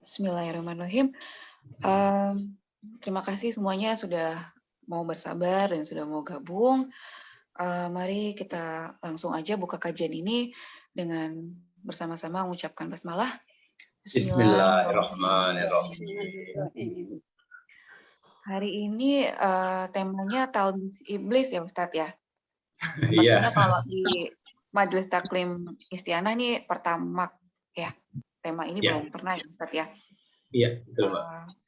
Bismillahirrahmanirrahim. Terima kasih semuanya sudah mau bersabar dan sudah mau gabung. Mari kita langsung aja buka kajian ini dengan bersama-sama mengucapkan basmalah. Bismillahirrahmanirrahim. Hari ini temanya talbis iblis ya Ustadz ya. Iya. Sepertinya kalau di Majelis Taklim Istianah ini pertama ya. Tema ini belum pernah ya Ustadz ya. Iya, betul Mbak.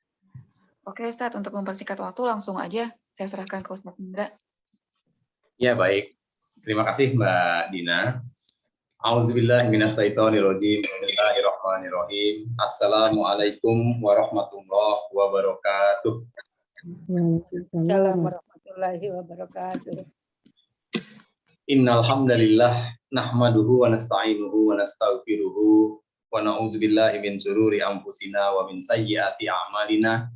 Oke Ustadz, untuk mempersingkat waktu langsung aja saya serahkan ke Ustadz Indra. Ya baik. Terima kasih Mbak Dina. Auzubillahiminasyaitonirrajim. Bismillahirrahmanirrahim. Assalamualaikum warahmatullahi wabarakatuh. Assalamualaikum warahmatullahi wabarakatuh. Innal hamdalillah nahmaduhu wa nasta'inuhu wa nastaghfiruhu wa na'udzubillahi min syururi anfusina wa min sayyiati a'malina.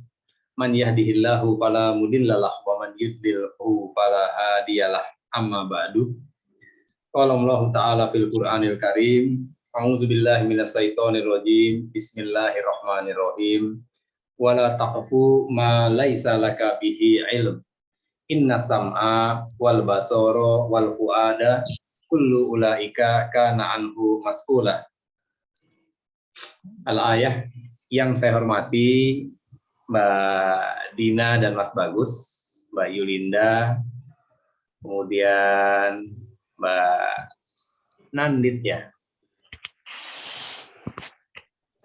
Man yahdihillahu fala mudhillalah wa man yudlilhu fala hadiyalah. Amma ba'du. Qala Allah Ta'ala fil Qur'anil Karim, a'udzubillahi minasyaitonir rajim. Bismillahirrahmanirrahim. Wala taqfu ma laisa laka bihi ilm. Inna sam'a wal basara wal fuada kullu ulaika kana anhu mas'ula. Al-ayah. Yang saya hormati Mbak Dina dan Mas Bagus, Mbak Yulinda, kemudian Mbak Nandit ya.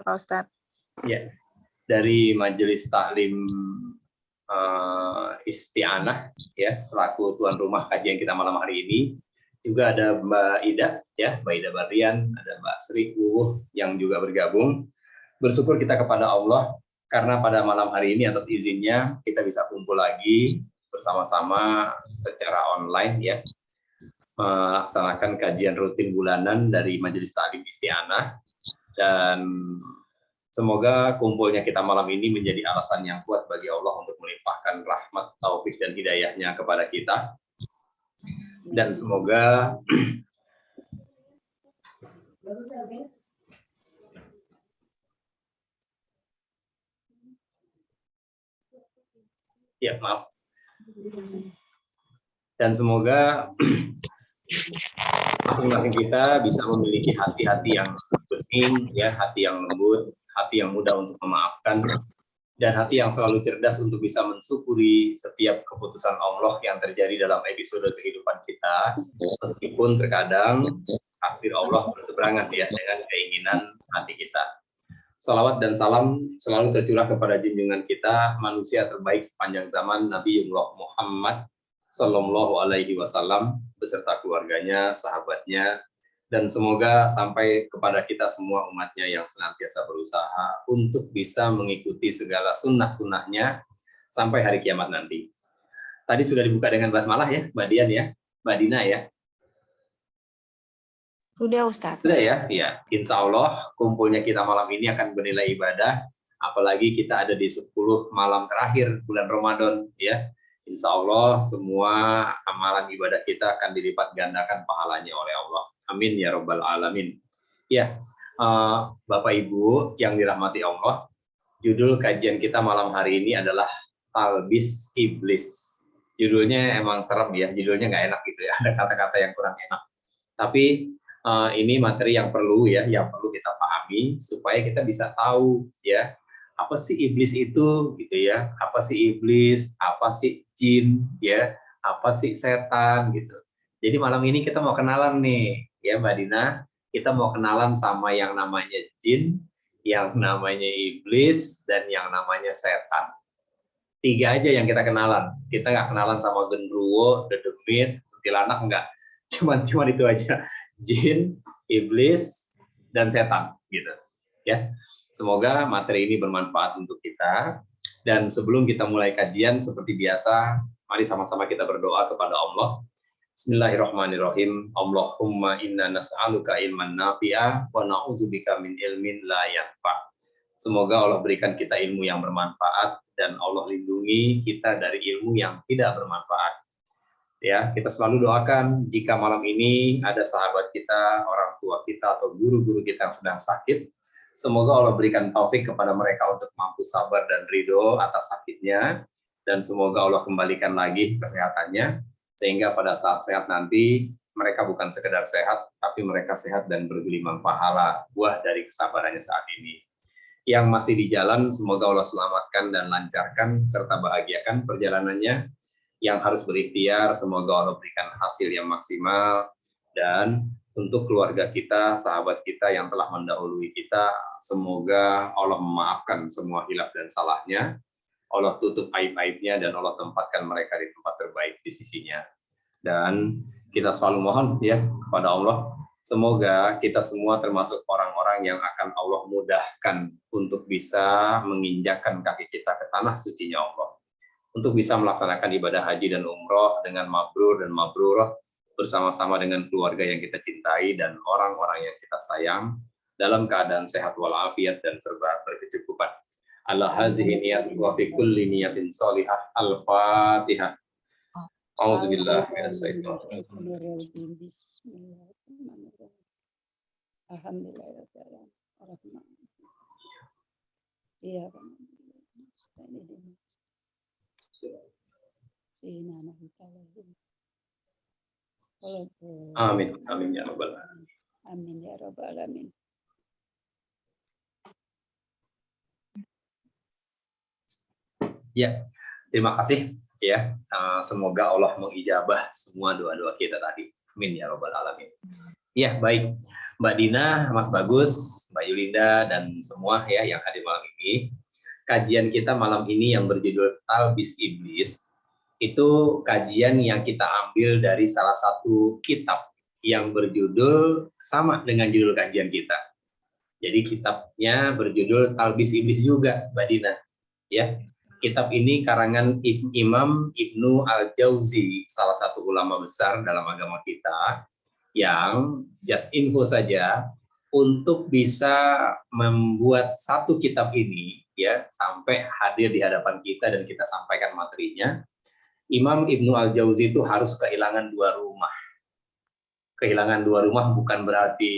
Pak Ustadz. Ya, dari Majelis Taklim Isti'anah ya, selaku tuan rumah kajian kita malam hari ini. Juga ada Mbak Ida ya, Mbak Ida Barlian, ada Mbak Sri Wuh yang juga bergabung. Bersyukur kita kepada Allah karena pada malam hari ini atas izinnya kita bisa kumpul lagi bersama-sama secara online ya, melaksanakan kajian rutin bulanan dari Majelis Taklim Isti'anah, dan semoga kumpulnya kita malam ini menjadi alasan yang kuat bagi Allah untuk melimpahkan rahmat, taufik, dan hidayahnya kepada kita. Dan semoga ya maaf. Dan semoga masing-masing kita bisa memiliki hati-hati yang bening ya, hati yang lembut, hati yang mudah untuk memaafkan, dan hati yang selalu cerdas untuk bisa mensyukuri setiap keputusan Allah yang terjadi dalam episode kehidupan kita, meskipun terkadang takdir Allah berseberangan ya dengan keinginan hati kita. Salawat dan salam selalu tercurah kepada junjungan kita, manusia terbaik sepanjang zaman, Nabiullah Muhammad Sallallahu Alaihi Wasallam beserta keluarganya, sahabatnya, dan semoga sampai kepada kita semua umatnya yang senantiasa berusaha untuk bisa mengikuti segala sunnah-sunnahnya sampai hari kiamat nanti. Tadi sudah dibuka dengan basmalah ya, Mbak Dian ya, Mbak Dina ya. Sudah Ustadz. Sudah ya, ya. Insya Allah kumpulnya kita malam ini akan bernilai ibadah, apalagi kita ada di 10 malam terakhir bulan Ramadan ya. Insya Allah semua amalan ibadah kita akan dilipat gandakan pahalanya oleh Allah. Amin ya Rabbal Alamin. Ya, Bapak Ibu yang dirahmati Allah, judul kajian kita malam hari ini adalah Talbis Iblis. Judulnya emang serem ya, judulnya nggak enak gitu ya, ada kata-kata yang kurang enak. Tapi ini materi yang perlu ya, yang perlu kita pahami supaya kita bisa tahu ya, apa sih iblis itu gitu ya, apa sih iblis, apa sih jin ya, apa sih setan gitu. Jadi malam ini kita mau kenalan nih ya Mbak Dina, kita mau kenalan sama yang namanya jin, yang namanya iblis, dan yang namanya setan. 3 aja yang kita kenalan. Kita nggak kenalan sama genderuwo, dedemit, kuntilanak, enggak. Cuman itu aja. Jin, iblis, dan setan gitu ya. Semoga materi ini bermanfaat untuk kita. Dan sebelum kita mulai kajian seperti biasa, mari sama-sama kita berdoa kepada Allah. Bismillahirrahmanirrahim. Allahumma inna nas'aluka ilman nafi'a wa na'udzubika min ilmin la yanfa'. Semoga Allah berikan kita ilmu yang bermanfaat dan Allah lindungi kita dari ilmu yang tidak bermanfaat. Ya, kita selalu doakan jika malam ini ada sahabat kita, orang tua kita, atau guru-guru kita yang sedang sakit, Semoga Allah berikan taufik kepada mereka untuk mampu sabar dan ridho atas sakitnya, dan semoga Allah kembalikan lagi kesehatannya, sehingga pada saat sehat nanti mereka bukan sekedar sehat, tapi mereka sehat dan bergelimang pahala buah dari kesabarannya saat ini. Yang masih di jalan, semoga Allah selamatkan dan lancarkan serta bahagiakan perjalanannya. Yang harus berikhtiar, semoga Allah berikan hasil yang maksimal. Dan untuk keluarga kita, sahabat kita yang telah mendahului kita, semoga Allah memaafkan semua hilaf dan salahnya, Allah tutup aib-aibnya, dan Allah tempatkan mereka di tempat terbaik di sisinya. Dan kita selalu mohon ya kepada Allah, semoga kita semua termasuk orang-orang yang akan Allah mudahkan untuk bisa menginjakkan kaki kita ke tanah sucinya Allah, untuk bisa melaksanakan ibadah haji dan umroh dengan mabrur dan mabrurah, bersama-sama dengan keluarga yang kita cintai dan orang-orang yang kita sayang, dalam keadaan sehat walafiat dan serba berkecukupan. Ala hazihi niyat wa fi kulli niyatin sholihah. Al-Fatihah. Auzubillahi minasyaitonir rajim. Bismillahirrahmanirrahim. Alhamdulillahirrahmanirrahim. Iya kan. Amin, amin ya rabbal alamin. Amin ya rabbal alamin. Ya, terima kasih ya. Semoga Allah mengijabah semua doa-doa kita tadi. Amin ya rabbal alamin. Ya, baik. Mbak Dina, Mas Bagus, Mbak Yulinda, dan semua ya yang hadir malam ini. Kajian kita malam ini yang berjudul Talbis Iblis, itu kajian yang kita ambil dari salah satu kitab yang berjudul sama dengan judul kajian kita. Jadi kitabnya berjudul Talbis Iblis juga, Mbak Dina. Ya, kitab ini karangan Imam Ibnu Al-Jauzi, salah satu ulama besar dalam agama kita, yang just info saja, untuk bisa membuat satu kitab ini ya sampai hadir di hadapan kita dan kita sampaikan materinya, Imam Ibnu Al-Jauzi itu harus kehilangan 2 rumah. Kehilangan 2 rumah bukan berarti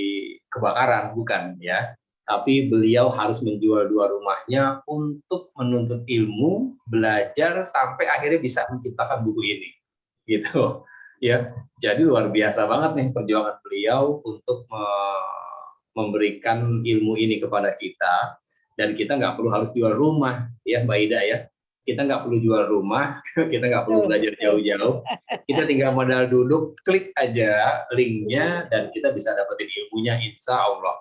kebakaran, bukan ya. Tapi beliau harus menjual 2 rumahnya untuk menuntut ilmu, belajar sampai akhirnya bisa menciptakan buku ini. Gitu. Ya. Jadi luar biasa banget nih perjuangan beliau untuk memberikan ilmu ini kepada kita, dan kita nggak perlu harus jual rumah ya Mbak Ida ya. Kita nggak perlu jual rumah, kita nggak perlu belajar jauh-jauh, kita tinggal modal duduk, klik aja linknya, dan kita bisa dapetin ilmunya insya Allah.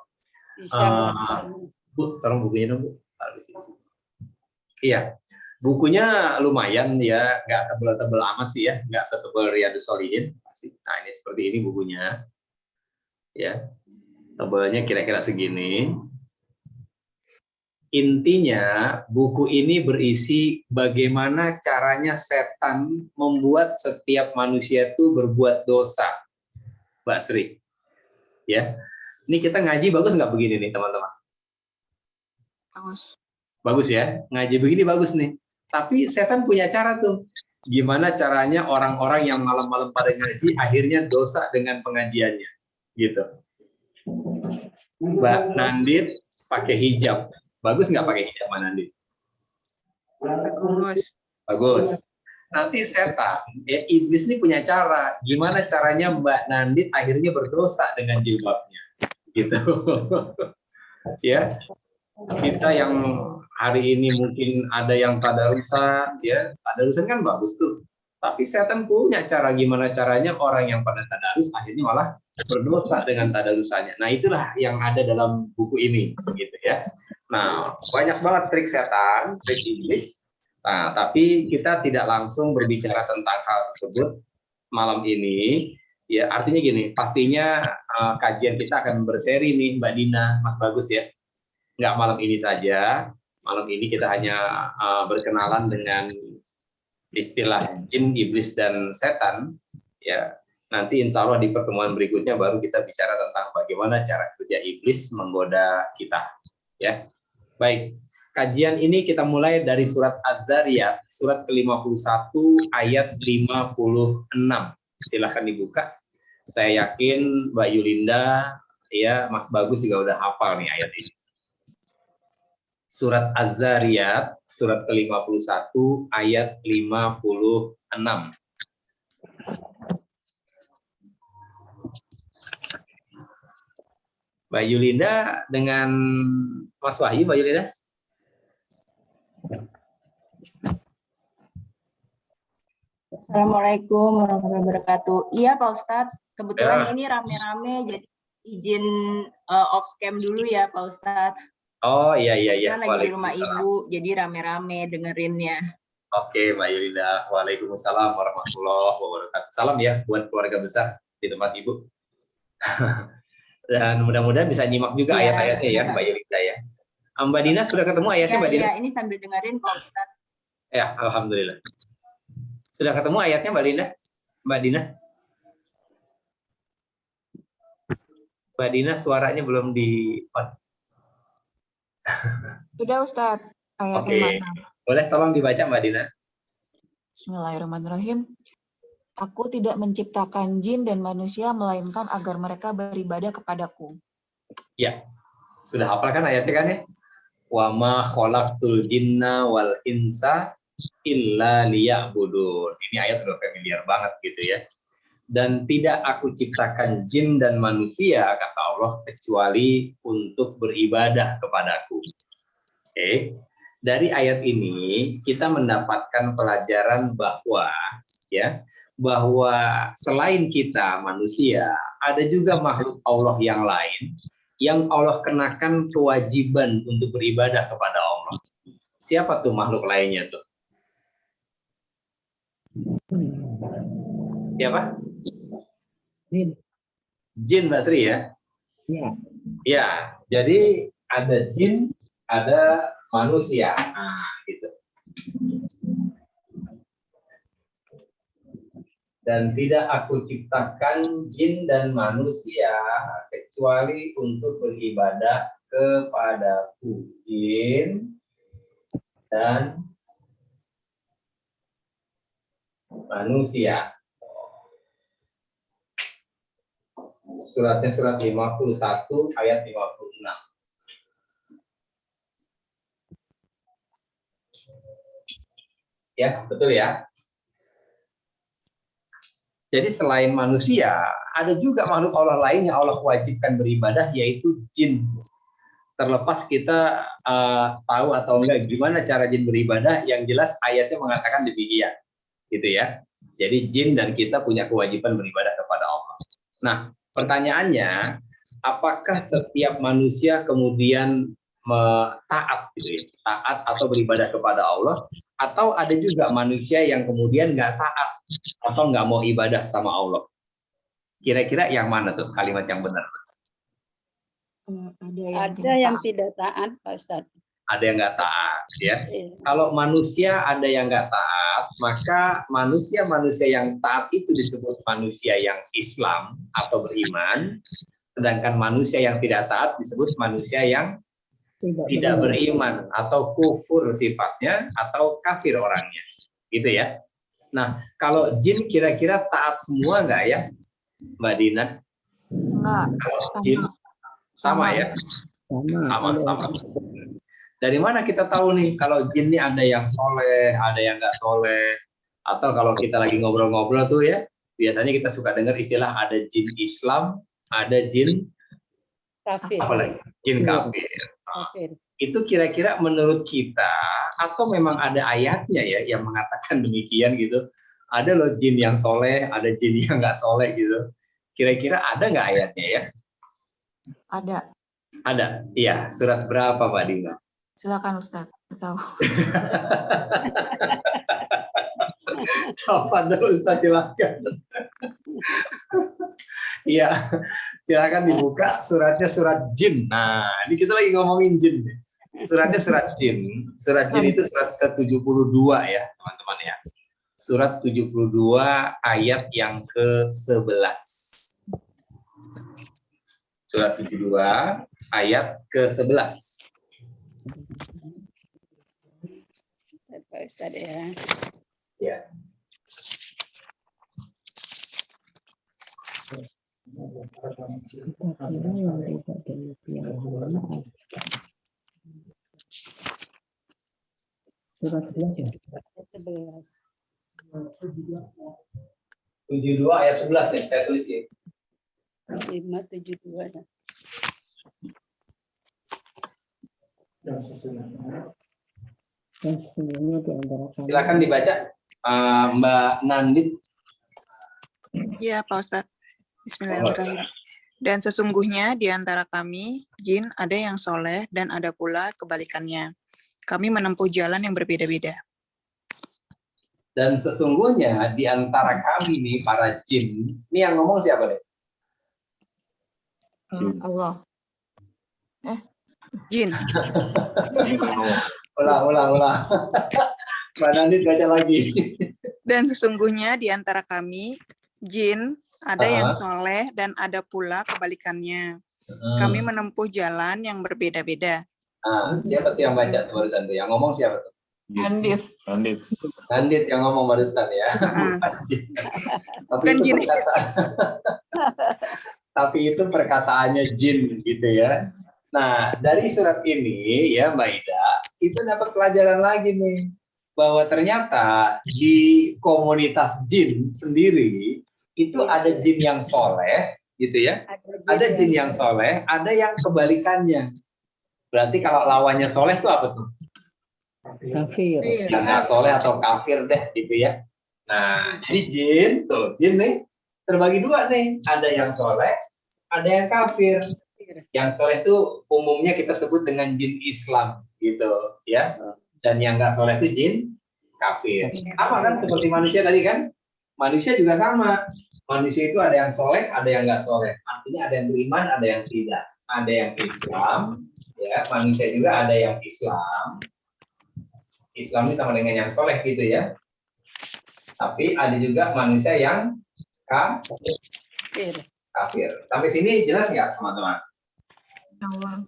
Bu, tolong bukunya dong Bu. Iya, bukunya lumayan ya, nggak tebel-tebel amat sih ya, nggak setebel Riyadhus Shalihin. Nah ini seperti ini bukunya, ya, tebelnya kira-kira segini. Intinya, buku ini berisi bagaimana caranya setan membuat setiap manusia itu berbuat dosa, Mbak Sri. Ya, ini kita ngaji bagus nggak begini nih, teman-teman? Bagus. Bagus ya, ngaji begini bagus nih. Tapi setan punya cara tuh. Gimana caranya orang-orang yang malam-malam pada ngaji akhirnya dosa dengan pengajiannya, gitu. Mbak Nandit pakai hijab. Bagus nggak pakai hijab, Mbak Nandit? Bagus. Bagus. Nanti setan, ya iblis ini punya cara. Gimana caranya Mbak Nandit akhirnya berdosa dengan jilbabnya, gitu. Ya, kita yang hari ini mungkin ada yang tadarusan, ya tadarusan kan bagus tuh. Tapi setan punya cara gimana caranya orang yang pada tadarus akhirnya malah berdosa dengan tadarusannya. Nah itulah yang ada dalam buku ini, gitu ya. Nah, banyak banget trik setan, trik iblis. Nah, tapi kita tidak langsung berbicara tentang hal tersebut malam ini. Ya, artinya gini, pastinya kajian kita akan berseri nih, Mbak Dina, Mas Bagus ya. Nggak malam ini saja. Malam ini kita hanya berkenalan dengan istilah jin, iblis, dan setan. Ya, nanti insya Allah di pertemuan berikutnya baru kita bicara tentang bagaimana cara kerja iblis menggoda kita. Ya. Baik, kajian ini kita mulai dari surat Az-Zariyat, surat ke-51 ayat 56. Silahkan dibuka. Saya yakin Mbak Yulinda, ya Mas Bagus juga udah hafal nih ayat ini. surat Az-Zariyat, surat ke-51, ayat 56. Mbak Yulinda dengan Mas Wahyu, Mbak Yulinda. Assalamualaikum warahmatullahi wabarakatuh. Iya Pak Ustadz, kebetulan Ya. ini rame-rame, jadi izin off cam dulu ya Pak Ustadz. Oh iya. Kebetulan lagi di rumah Ibu, jadi rame-rame dengerinnya. Oke, Mbak Yulinda. Waalaikumsalam warahmatullahi wabarakatuh. Salam ya buat keluarga besar di tempat Ibu. Dan mudah-mudahan bisa nyimak juga Ya. ayat-ayatnya ya, Mbak Yulinda ya. Mbak Dina sudah ketemu ayatnya, Mbak Dina? Iya, ini sambil dengerin Pak Ustadz. Ya, alhamdulillah. Sudah ketemu ayatnya, Mbak Dina? Mbak Dina? Mbak Dina suaranya belum di on. Sudah Ustadz. Ayat Oke. yang mana? Boleh tolong dibaca, Mbak Dina? Bismillahirrahmanirrahim. Aku tidak menciptakan jin dan manusia melainkan agar mereka beribadah kepadaku. Ya. Sudah hafal kan ayatnya kan ya? Wa ma khalaqtul jinna wal insa illa liya'budun. Ini ayat udah familiar banget gitu ya. Dan tidak aku ciptakan jin dan manusia, kata Allah, kecuali untuk beribadah kepadaku. Oke. Dari ayat ini kita mendapatkan pelajaran bahwa selain kita manusia, ada juga makhluk Allah yang lain yang Allah kenakan kewajiban untuk beribadah kepada Allah. Siapa tuh makhluk lainnya tuh? Siapa? Jin, Mbak Sri ya? Ya, jadi ada jin, ada manusia. Nah, gitu. Dan tidak aku ciptakan jin dan manusia kecuali untuk beribadah kepadaku. Jin dan manusia. Suratnya surat 51 ayat 56. Ya, betul ya. Jadi selain manusia, ada juga makhluk Allah lain yang Allah wajibkan beribadah, yaitu jin. Terlepas kita tahu atau enggak gimana cara jin beribadah, yang jelas ayatnya mengatakan demikian, gitu ya. Jadi jin dan kita punya kewajiban beribadah kepada Allah. Nah, pertanyaannya, apakah setiap manusia kemudian taat, gitu ya, taat atau beribadah kepada Allah, atau ada juga manusia yang kemudian nggak taat atau nggak mau ibadah sama Allah? Kira-kira yang mana tuh kalimat yang benar? Ada yang tidak taat, Pak Ustadz. Ada yang nggak taat, ya. Iya. Kalau manusia ada yang nggak taat, maka manusia-manusia yang taat itu disebut manusia yang Islam atau beriman, sedangkan manusia yang tidak taat disebut manusia yang tidak beriman atau kufur sifatnya atau kafir orangnya, gitu ya. Nah, kalau jin kira-kira taat semua nggak ya, Mbak Dina? Enggak. Kalau jin sama ya? Sama. Dari mana kita tahu nih kalau jin ini ada yang soleh, ada yang nggak soleh? Atau kalau kita lagi ngobrol-ngobrol tuh ya, biasanya kita suka dengar istilah ada jin Islam, ada jin Kafir. apa lagi? Jin kafir. Kafir. Itu kira-kira menurut kita atau memang ada ayatnya ya yang mengatakan demikian gitu? Ada loh jin yang soleh, ada jin yang nggak soleh gitu. Kira-kira ada nggak ayatnya ya? Ada. Ada. Iya. Surat berapa, Pak Dina? Silakan Ustadz. Tahu. Tafadhol Ustaz, silakan. Iya, silakan dibuka suratnya surat jin. Nah, ini kita lagi ngomongin jin. Suratnya surat jin. Surat jin itu surat ke-72 ya, teman-teman ya. Surat 72 ayat yang ke-11. Surat 72 ayat ke-11. Pak Ustadz ya. Ya. Surat 11 ya. Ayat 11. 72 ayat 11 nih, saya tulis ya. 572. Nah. Dan sesungguhnya di antara kami. Silakan dibaca, Mbak Nandit. Ya, Pak Ustadz. Bismillahirrahmanirrahim. Dan sesungguhnya di antara kami, jin ada yang soleh dan ada pula kebalikannya. Kami menempuh jalan yang berbeda-beda. Dan sesungguhnya di antara kami nih para jin, ini yang ngomong siapa nih? Allah. Jin, Ulang. Mbak Nandit baca lagi. dan sesungguhnya di antara kami, jin ada yang Aha. soleh dan ada pula kebalikannya. Kami menempuh jalan yang berbeda-beda. Nah, siapa tuh yang baca barusan tuh? Yang ngomong siapa tuh? Andif. Nandit yang ngomong barusan ya. Tapi Bukan itu jin. Tapi itu perkataannya jin gitu ya. Nah, dari surat ini ya Mbak Ida, itu dapat pelajaran lagi nih bahwa ternyata di komunitas jin sendiri itu ada jin yang soleh gitu ya. Ada jin yang soleh, ada yang kebalikannya. Berarti kalau lawannya soleh itu apa tuh? Kafir. Yang nggak soleh atau kafir deh gitu ya. Nah, jadi jin nih terbagi dua nih. Ada yang soleh, ada yang kafir. Yang soleh itu umumnya kita sebut dengan jin Islam gitu ya. Dan yang nggak soleh itu jin kafir. Sama kan seperti manusia tadi kan? Manusia juga sama. Manusia itu ada yang soleh, ada yang nggak soleh. Artinya ada yang beriman, ada yang tidak. Ada yang Islam, ya. Manusia juga ada yang Islam. Islam ini sama dengan yang soleh gitu ya. Tapi ada juga manusia yang kafir. Sampai sini jelas nggak teman-teman? Allah.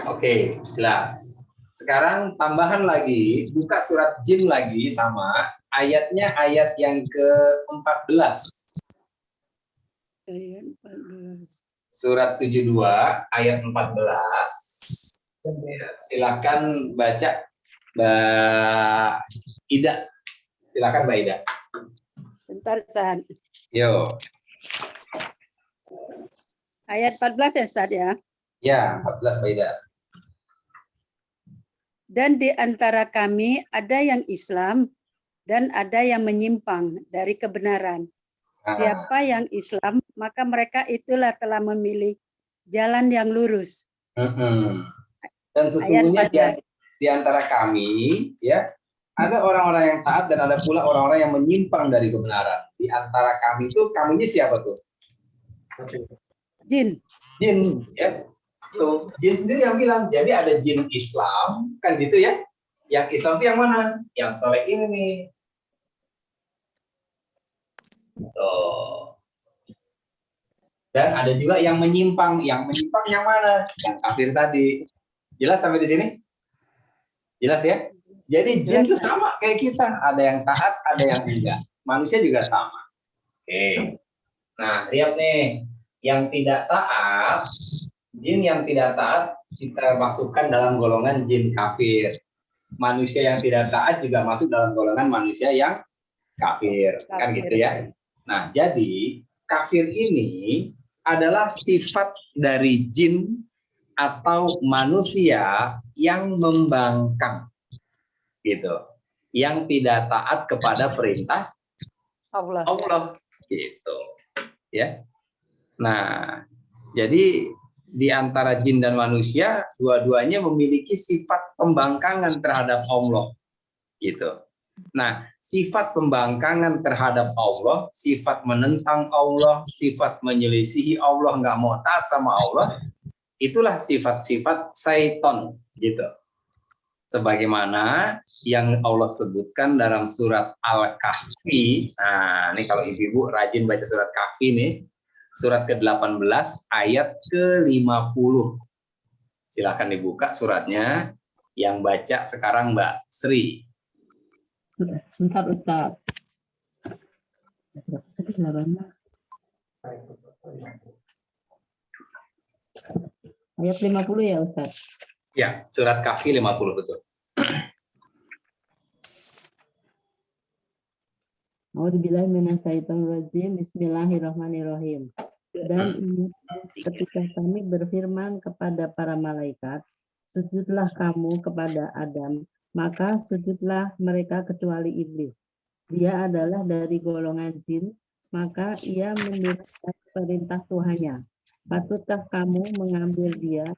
Oke, jelas. Sekarang tambahan lagi, buka surat jin lagi sama ayatnya ayat yang ke-14. Ayat 14. Surat 72 ayat 14. Ya, silakan baca Mbak Ida. Silakan Mbak Ida. Bentar, San. Yo. Ayat 14 ya, Ustaz ya. Ya, 14 Mbak Ida. Dan di antara kami ada yang Islam dan ada yang menyimpang dari kebenaran. Siapa yang Islam, maka mereka itulah telah memilih jalan yang lurus. Dan sesungguhnya Ayat 14. di antara kami, ya, ada orang-orang yang taat dan ada pula orang-orang yang menyimpang dari kebenaran. Di antara kami itu, kaminya siapa tuh? Jin. Jin, ya. Tuh, jin sendiri yang bilang. Jadi ada jin Islam, kan gitu ya. Yang Islam itu yang mana? Yang soleh ini nih. Tuh. Dan ada juga yang menyimpang. Yang menyimpang yang mana? Yang kafir tadi. Jelas sampai di sini? Jelas ya? Jadi jin itu sama kayak kita. Ada yang taat, ada yang enggak. Manusia juga sama. Oke. Nah, lihat nih. Yang tidak taat, jin yang tidak taat kita masukkan dalam golongan jin kafir. Manusia yang tidak taat juga masuk dalam golongan manusia yang kafir. Kan gitu ya. Nah, jadi kafir ini adalah sifat dari jin atau manusia yang membangkang. Gitu. Yang tidak taat kepada perintah Allah. Gitu. Ya. Nah, jadi di antara jin dan manusia, dua-duanya memiliki sifat pembangkangan terhadap Allah. Gitu. Nah, sifat pembangkangan terhadap Allah, sifat menentang Allah, sifat menyelisihi Allah, nggak mau taat sama Allah, itulah sifat-sifat syaiton. Gitu. Sebagaimana yang Allah sebutkan dalam surat Al-Kahfi. Nah, ini kalau ibu-ibu rajin baca surat Kahfi nih, surat ke-18 ayat ke-50. Silakan dibuka suratnya. Yang baca sekarang Mbak Sri. Sebentar, Ustaz. Ayat 50 ya, Ustaz? Ya, surat Kahfi 50 betul. A'udzubillahi minasyaitonirrajim. Bismillahirrahmanirrahim. Dan ketika kami berfirman kepada para malaikat, sujudlah kamu kepada Adam, maka sujudlah mereka kecuali iblis. Dia adalah dari golongan jin, maka ia menurutkan perintah Tuhannya. Patutkah kamu mengambil dia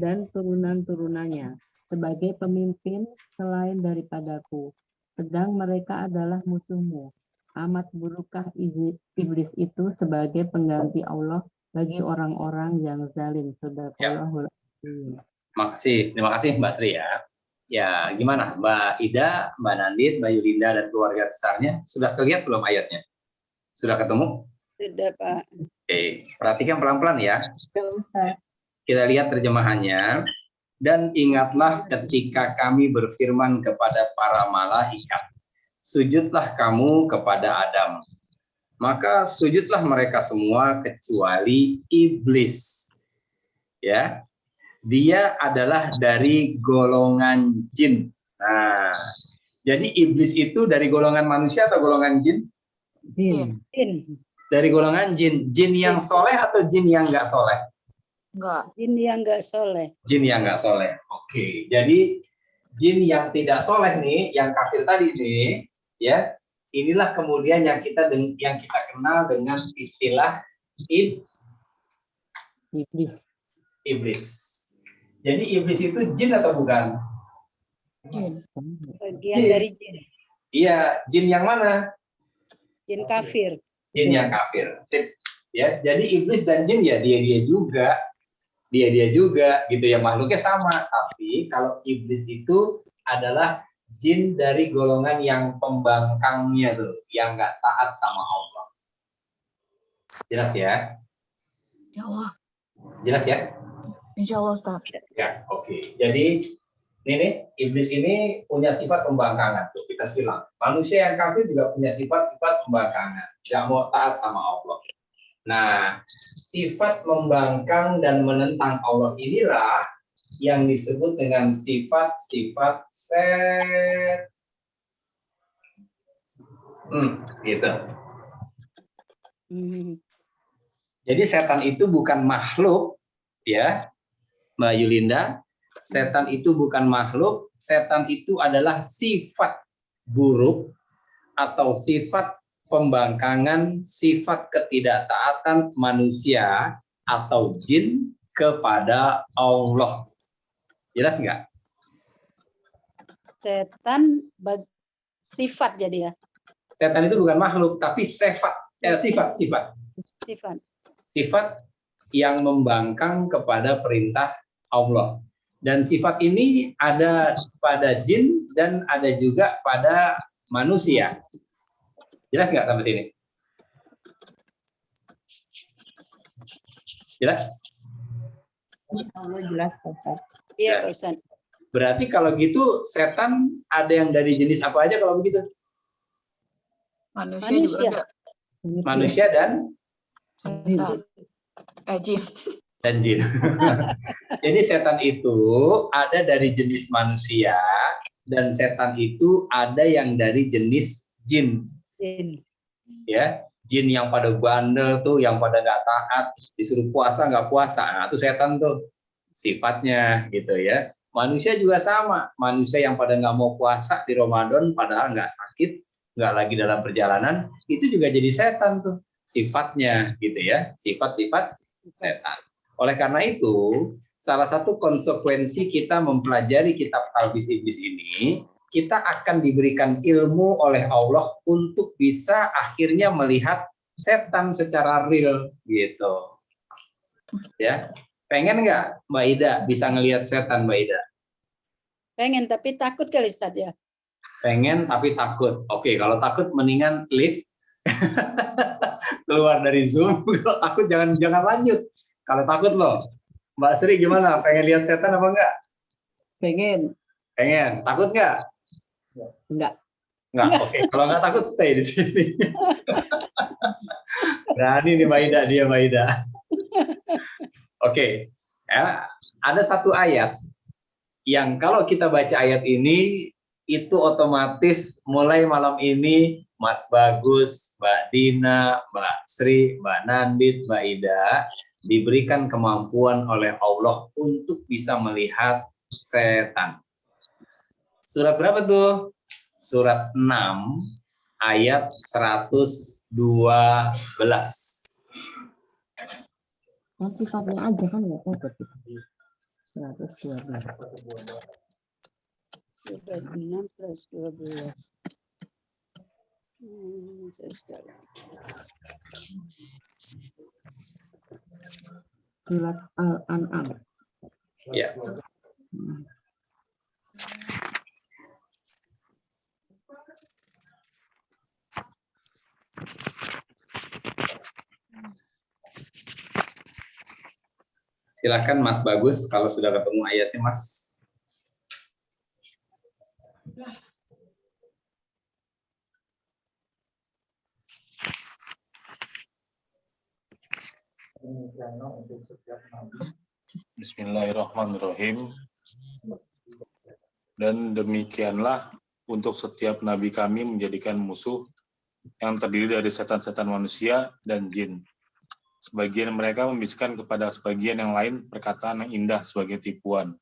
dan turunan-turunannya sebagai pemimpin selain daripadaku, sedang mereka adalah musuhmu. Amat burukkah iblis itu sebagai pengganti Allah bagi orang-orang yang zalim. Sadaqallahul azim. Terima kasih Mbak Sri ya. Ya, gimana Mbak Ida, Mbak Nandit, Mbak Yulinda dan keluarga besarnya sudah terlihat belum ayatnya? Sudah ketemu? Sudah, Pak. Oke, perhatikan pelan-pelan ya. Ya, Ustaz. Kita lihat terjemahannya. Dan ingatlah ketika kami berfirman kepada para malaikat, sujudlah kamu kepada Adam. Maka sujudlah mereka semua kecuali iblis. Ya. Dia adalah dari golongan jin. Nah, jadi iblis itu dari golongan manusia atau golongan jin? Jin. Dari golongan jin. Jin yang soleh atau jin yang nggak soleh? Enggak. Jin yang nggak soleh. Jin yang nggak soleh. Oke, jadi jin yang tidak soleh nih, yang kafir tadi nih, ya, inilah kemudian yang kita kenal dengan istilah iblis. Jadi iblis itu jin atau bukan? Jin. Bagian dari jin. Iya, jin yang mana? Jin kafir. Jin yang kafir. Sip. Ya, jadi iblis dan jin ya dia juga gitu ya, makhluknya sama. Tapi kalau iblis itu adalah jin dari golongan yang pembangkangnya tuh, yang nggak taat sama Allah. Jelas ya? Ya Allah. Jelas ya? Insya Allah, Ustaz. Ya, oke. Jadi ini iblis ini punya sifat pembangkangan tuh, kita silang. Manusia yang kafir juga punya sifat-sifat pembangkangan, tidak mau taat sama Allah. Nah, sifat membangkang dan menentang Allah inilah yang disebut dengan sifat-sifat gitu. Jadi setan itu bukan makhluk, ya, Mbak Yulinda. Setan itu bukan makhluk, setan itu adalah sifat buruk atau sifat pembangkangan, sifat ketidaktaatan manusia atau jin kepada Allah. Jelas nggak? Setan sifat jadi ya. Setan itu bukan makhluk, tapi sifat. Sifat yang membangkang kepada perintah Allah. Dan sifat ini ada pada jin dan ada juga pada manusia. Jelas nggak sampai sini? Jelas? Allah jelas, Ustaz. Iya, Pak Ustaz. Berarti kalau gitu setan ada yang dari jenis apa aja kalau begitu? Manusia juga ada. Manusia dan Setan. Jin. dan jin. Jadi setan itu ada dari jenis manusia dan setan itu ada yang dari jenis jin. Ya, jin yang pada bandel tuh, yang pada nggak taat, disuruh puasa nggak puasa, nah itu setan tuh sifatnya gitu ya. Manusia juga sama, manusia yang pada nggak mau puasa di Ramadan padahal nggak sakit, nggak lagi dalam perjalanan, itu juga jadi setan tuh sifatnya gitu ya, sifat-sifat setan. Oleh karena itu, salah satu konsekuensi kita mempelajari kitab Talbis Iblis ini, kita akan diberikan ilmu oleh Allah untuk bisa akhirnya melihat setan secara real gitu. Ya, pengen nggak Mbak Ida bisa ngelihat setan, Mbak Ida? Pengen tapi takut kali Ustaz ya. Pengen tapi takut. Oke, kalau takut mendingan lift keluar dari Zoom. Kalau takut jangan lanjut. Kalau takut loh, Mbak Sri gimana? Pengen lihat setan apa enggak? Pengen. Pengen. Takut nggak? Enggak. Enggak. Oke. Kalau nggak takut stay di sini. Berani nih Mbak Ida, Mbak Ida. Oke. Ya, ada satu ayat yang kalau kita baca ayat ini itu otomatis mulai malam ini Mas Bagus, Mbak Dina, Mbak Sri, Mbak Nandit, Mbak Ida diberikan kemampuan oleh Allah untuk bisa melihat setan. Surat berapa tuh? Surat 6 ayat 112. Yang sifatnya aja kan nggak takut kita. 112. 26 plus 12. Surat Al-An'am. Ya. Silakan Mas Bagus kalau sudah ketemu ayatnya, Mas. Bismillahirrahmanirrahim. Dan demikianlah untuk setiap nabi kami menjadikan musuh yang terdiri dari setan-setan manusia dan jin. Sebagian mereka membisikkan kepada sebagian yang lain perkataan yang indah sebagai tipuan.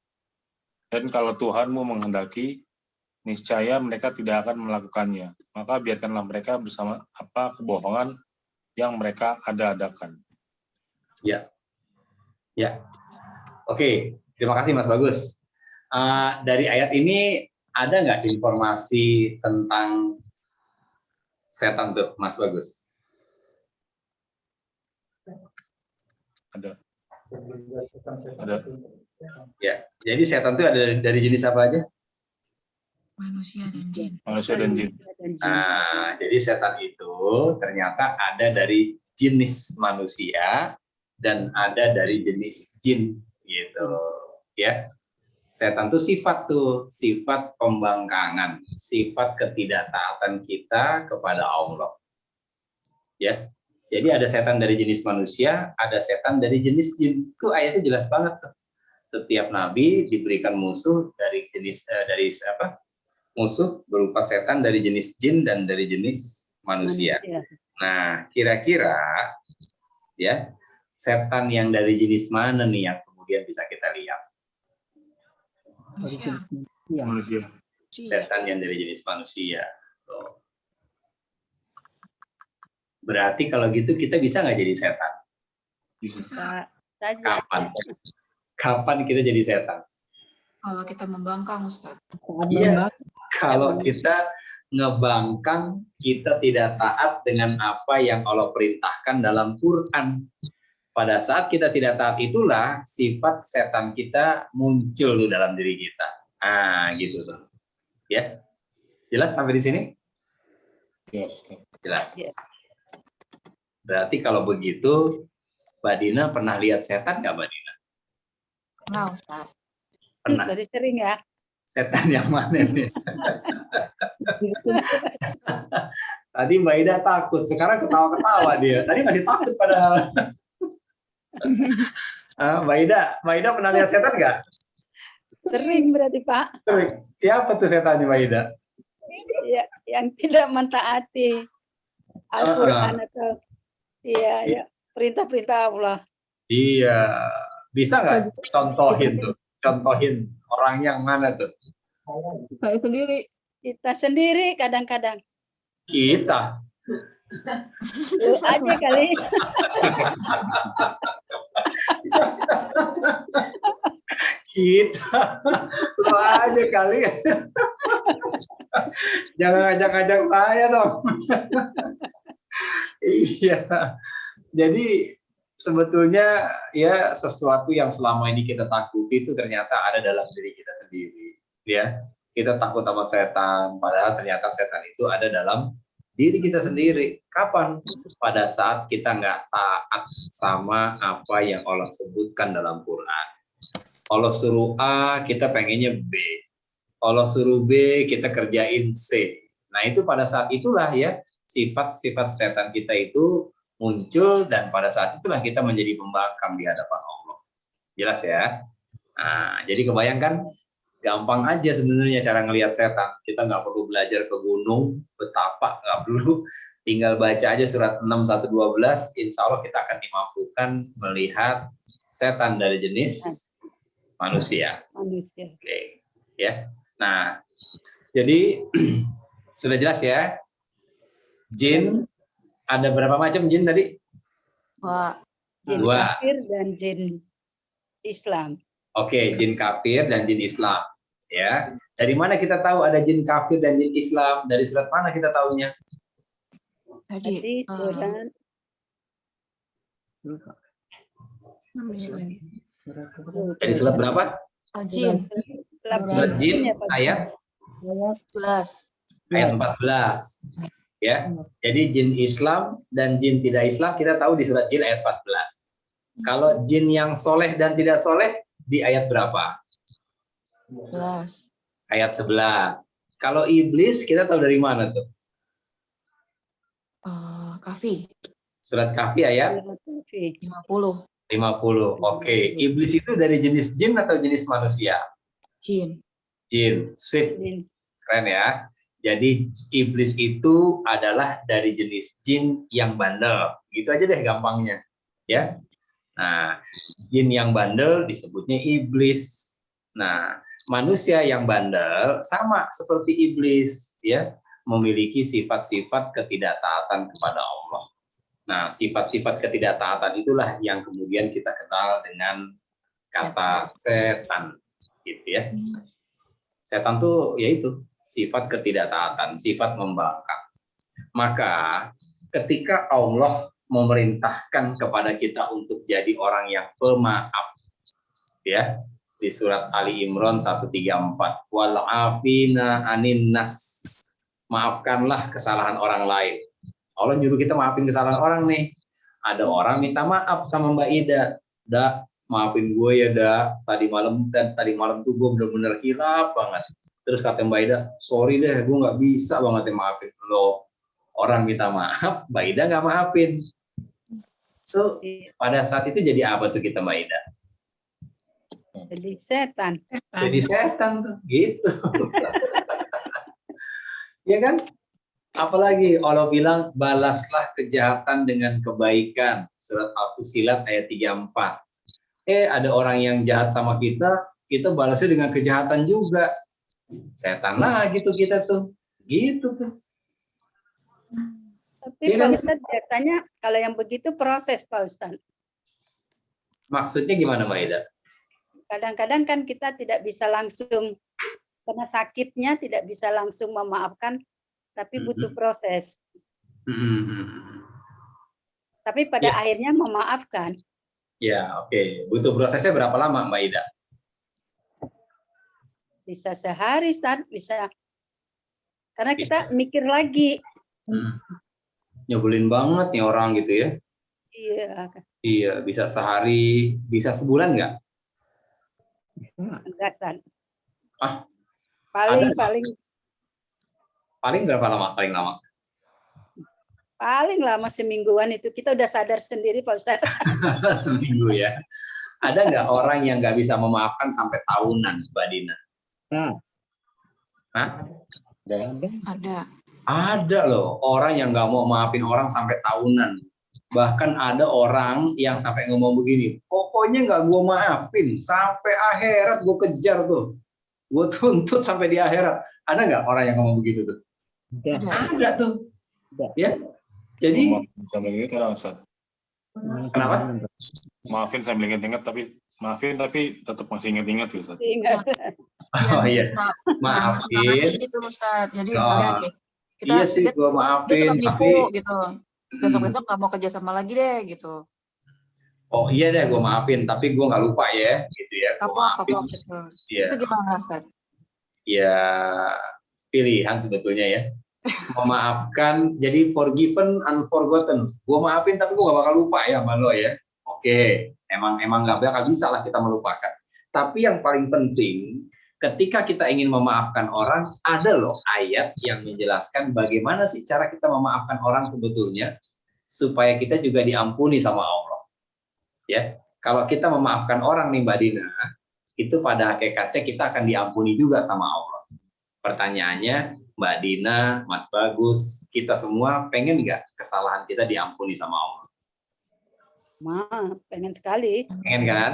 Dan kalau Tuhanmu menghendaki, niscaya mereka tidak akan melakukannya. Maka biarkanlah mereka bersama apa kebohongan yang mereka ada-adakan. Ya. Ya. Oke, terima kasih Mas Bagus. Dari ayat ini ada nggak informasi tentang setan tuh, Mas Bagus? Ada. Ya, jadi setan itu ada dari jenis apa aja? Manusia dan jin. Manusia dan jin. Nah, jadi setan itu ternyata ada dari jenis manusia dan ada dari jenis jin, gitu. Ya, setan itu sifat pembangkangan, sifat ketidaktaatan kita kepada Allah. Ya. Jadi ada setan dari jenis manusia, ada setan dari jenis jin. Itu ayatnya jelas banget tuh. Setiap nabi diberikan musuh dari jenis musuh berupa setan dari jenis jin dan dari jenis manusia. Nah, kira-kira ya setan yang dari jenis mana nih yang kemudian bisa kita lihat? Manusia. Setan yang dari jenis manusia. Tuh. Berarti kalau gitu kita bisa nggak jadi setan? Bisa. Kapan? Kapan kita jadi setan? Kalau kita membangkang, Ustaz. Iya. Kalau kita ngebangkang, kita tidak taat dengan apa yang Allah perintahkan dalam Quran. Pada saat kita tidak taat itulah sifat setan kita muncul dalam diri kita. Gitu tuh. Ya. Jelas sampai di sini? Jelas. Berarti kalau begitu, Mbak Dina pernah lihat setan nggak, Mbak Dina? Pernah, Ustaz. Pernah. Dari sering ya. Setan yang mana nih? Tadi Mbak Ida takut, sekarang ketawa-ketawa dia. Tadi masih takut padahal. Mbak Ida pernah lihat setan nggak? Sering berarti Pak. Sering. Siapa tuh setannya, Mbak Ida? Ya, yang tidak mentaati Al-Quran atau ya perintah-perintah Allah. Iya. Bisa nggak contohin orang yang mana tuh? Saya sendiri. Kita sendiri kadang-kadang. Kita. Lu aja kali. Kita. Lu aja kali. Jangan ngajak-ngajak saya dong. Iya. Jadi sebetulnya ya sesuatu yang selama ini kita takuti itu ternyata ada dalam diri kita sendiri. Ya, kita takut sama setan, padahal ternyata setan itu ada dalam diri kita sendiri. Kapan? Pada saat kita nggak taat sama apa yang Allah sebutkan dalam Quran. Allah suruh A, kita pengennya B. Allah suruh B, kita kerjain C. Nah itu pada saat itulah ya sifat-sifat setan kita itu muncul dan pada saat itulah kita menjadi pembangkang di hadapan Allah. Jelas ya? Nah, jadi kebayangkan Gampang aja sebenarnya cara ngelihat setan. Kita nggak perlu belajar ke gunung, betapa, nggak perlu. Tinggal baca aja surat 6, 1, 12, insya Allah kita akan dimampukan melihat setan dari jenis manusia. Manusia. Oke, ya. Nah, jadi sudah jelas ya. Jin, ada berapa macam jin tadi? Wah, Jin Dua. kafir dan jin Islam. Oke, jin kafir dan jin Islam. Ya, dari mana kita tahu ada jin kafir dan jin Islam? Dari surat mana kita tahunya? tadi Tadi surat Dari surat berapa? Jin Surat jin ya, Pak. ayat 11. ayat 14. Ya. Jadi jin Islam dan jin tidak Islam kita tahu di surat jin ayat 14. Kalau jin yang soleh dan tidak soleh di ayat berapa? 11. Ayat 11. Kalau iblis kita tahu dari mana tuh? Kafi Surat Kahfi ayat 50. 50. Oke, iblis itu dari jenis jin atau jenis manusia? Jin. Jin. Sip. Jin. Keren ya. Jadi iblis itu adalah dari jenis jin yang bandel. Gitu aja deh gampangnya. Ya. Nah, jin yang bandel disebutnya iblis. Nah, manusia yang bandel sama seperti iblis, ya, memiliki sifat-sifat ketidaktaatan kepada Allah. Nah, sifat-sifat ketidaktaatan itulah yang kemudian kita kenal dengan kata setan, gitu ya. Setan tuh yaitu sifat ketidaktaatan, sifat membangkang. Maka ketika Allah memerintahkan kepada kita untuk jadi orang yang pemaaf, ya, di surat Ali Imran 134, wal afina anin nas, maafkanlah kesalahan orang lain. Allah nyuruh kita maafin kesalahan orang nih. Ada orang minta maaf sama Mbak Ida, Da, maafin gue ya Da, tadi malam tuh gue bener-bener hilaf banget. Terus kata Mbak Ida, sorry deh, gue nggak bisa banget maafin lo. Orang minta maaf, Mbak Ida nggak maafin. So, pada saat itu jadi apa tuh kita, Mbak Ida? Jadi setan. Jadi setan tuh, gitu. Ya kan? Apalagi Allah bilang, balaslah kejahatan dengan kebaikan. Surat Al-Fusilat ayat 34. Ada orang yang jahat sama kita balasnya dengan kejahatan juga. Setan lah gitu kita tuh. Gitu tuh. Tapi Pak Ustadz biasanya kalau yang begitu proses Pak Ustadz. Maksudnya gimana Mbak Ida? Kadang-kadang kan kita tidak bisa langsung, karena sakitnya tidak bisa langsung memaafkan, tapi butuh proses. Tapi pada akhirnya memaafkan. Ya, oke. Butuh prosesnya berapa lama Mbak Ida? Bisa sehari, Ustaz, bisa. Karena kita mikir lagi. Nyebelin banget nih orang gitu ya. Iya. Iya, bisa sehari, bisa sebulan nggak? Enggak, Ustaz. Ada. Paling berapa lama? Paling lama? Paling lama semingguan itu. Kita udah sadar sendiri Pak Ustadz. Seminggu ya. Ada nggak orang yang nggak bisa memaafkan sampai tahunan, Mbak Dina? Hah? Ada. Ada loh orang yang nggak mau maafin orang sampai tahunan. Bahkan ada orang yang sampai ngomong begini, pokoknya nggak gue maafin sampai akhirat gue kejar tuh, gue tuntut sampai di akhirat. Ada nggak orang yang ngomong begitu tuh? Ada tuh. Ya. Jadi maafin sambil inget Ustaz. Kenapa? Maafin sambil inget-inget tapi tetap masih inget-inget Ustaz. Ingat. Oh iya. Maafin. Itu Ustaz. Jadi misalnya nih, kita iya sih gue maafin tapi gitu. Besok-besok nggak mau kerja sama lagi deh gitu. Oh iya deh gue maafin tapi gue nggak lupa ya gitu ya. Kapok gitu. Iya. Itu gimana Ustaz? Ya pilihan sebetulnya ya. Memaafkan, jadi forgiven, unforgotten. Gue maafin tapi gue gak bakal lupa ya sama lo ya. Oke, emang gak bakal bisa lah kita melupakan. Tapi yang paling penting, ketika kita ingin memaafkan orang, ada loh ayat yang menjelaskan bagaimana sih cara kita memaafkan orang sebetulnya, supaya kita juga diampuni sama Allah. Ya, kalau kita memaafkan orang nih Mbak Dina, itu pada hakikatnya kita akan diampuni juga sama Allah. Pertanyaannya, Mbak Dina, Mas Bagus, kita semua pengen nggak kesalahan kita diampuni sama Allah? Pengen sekali. Pengen kan?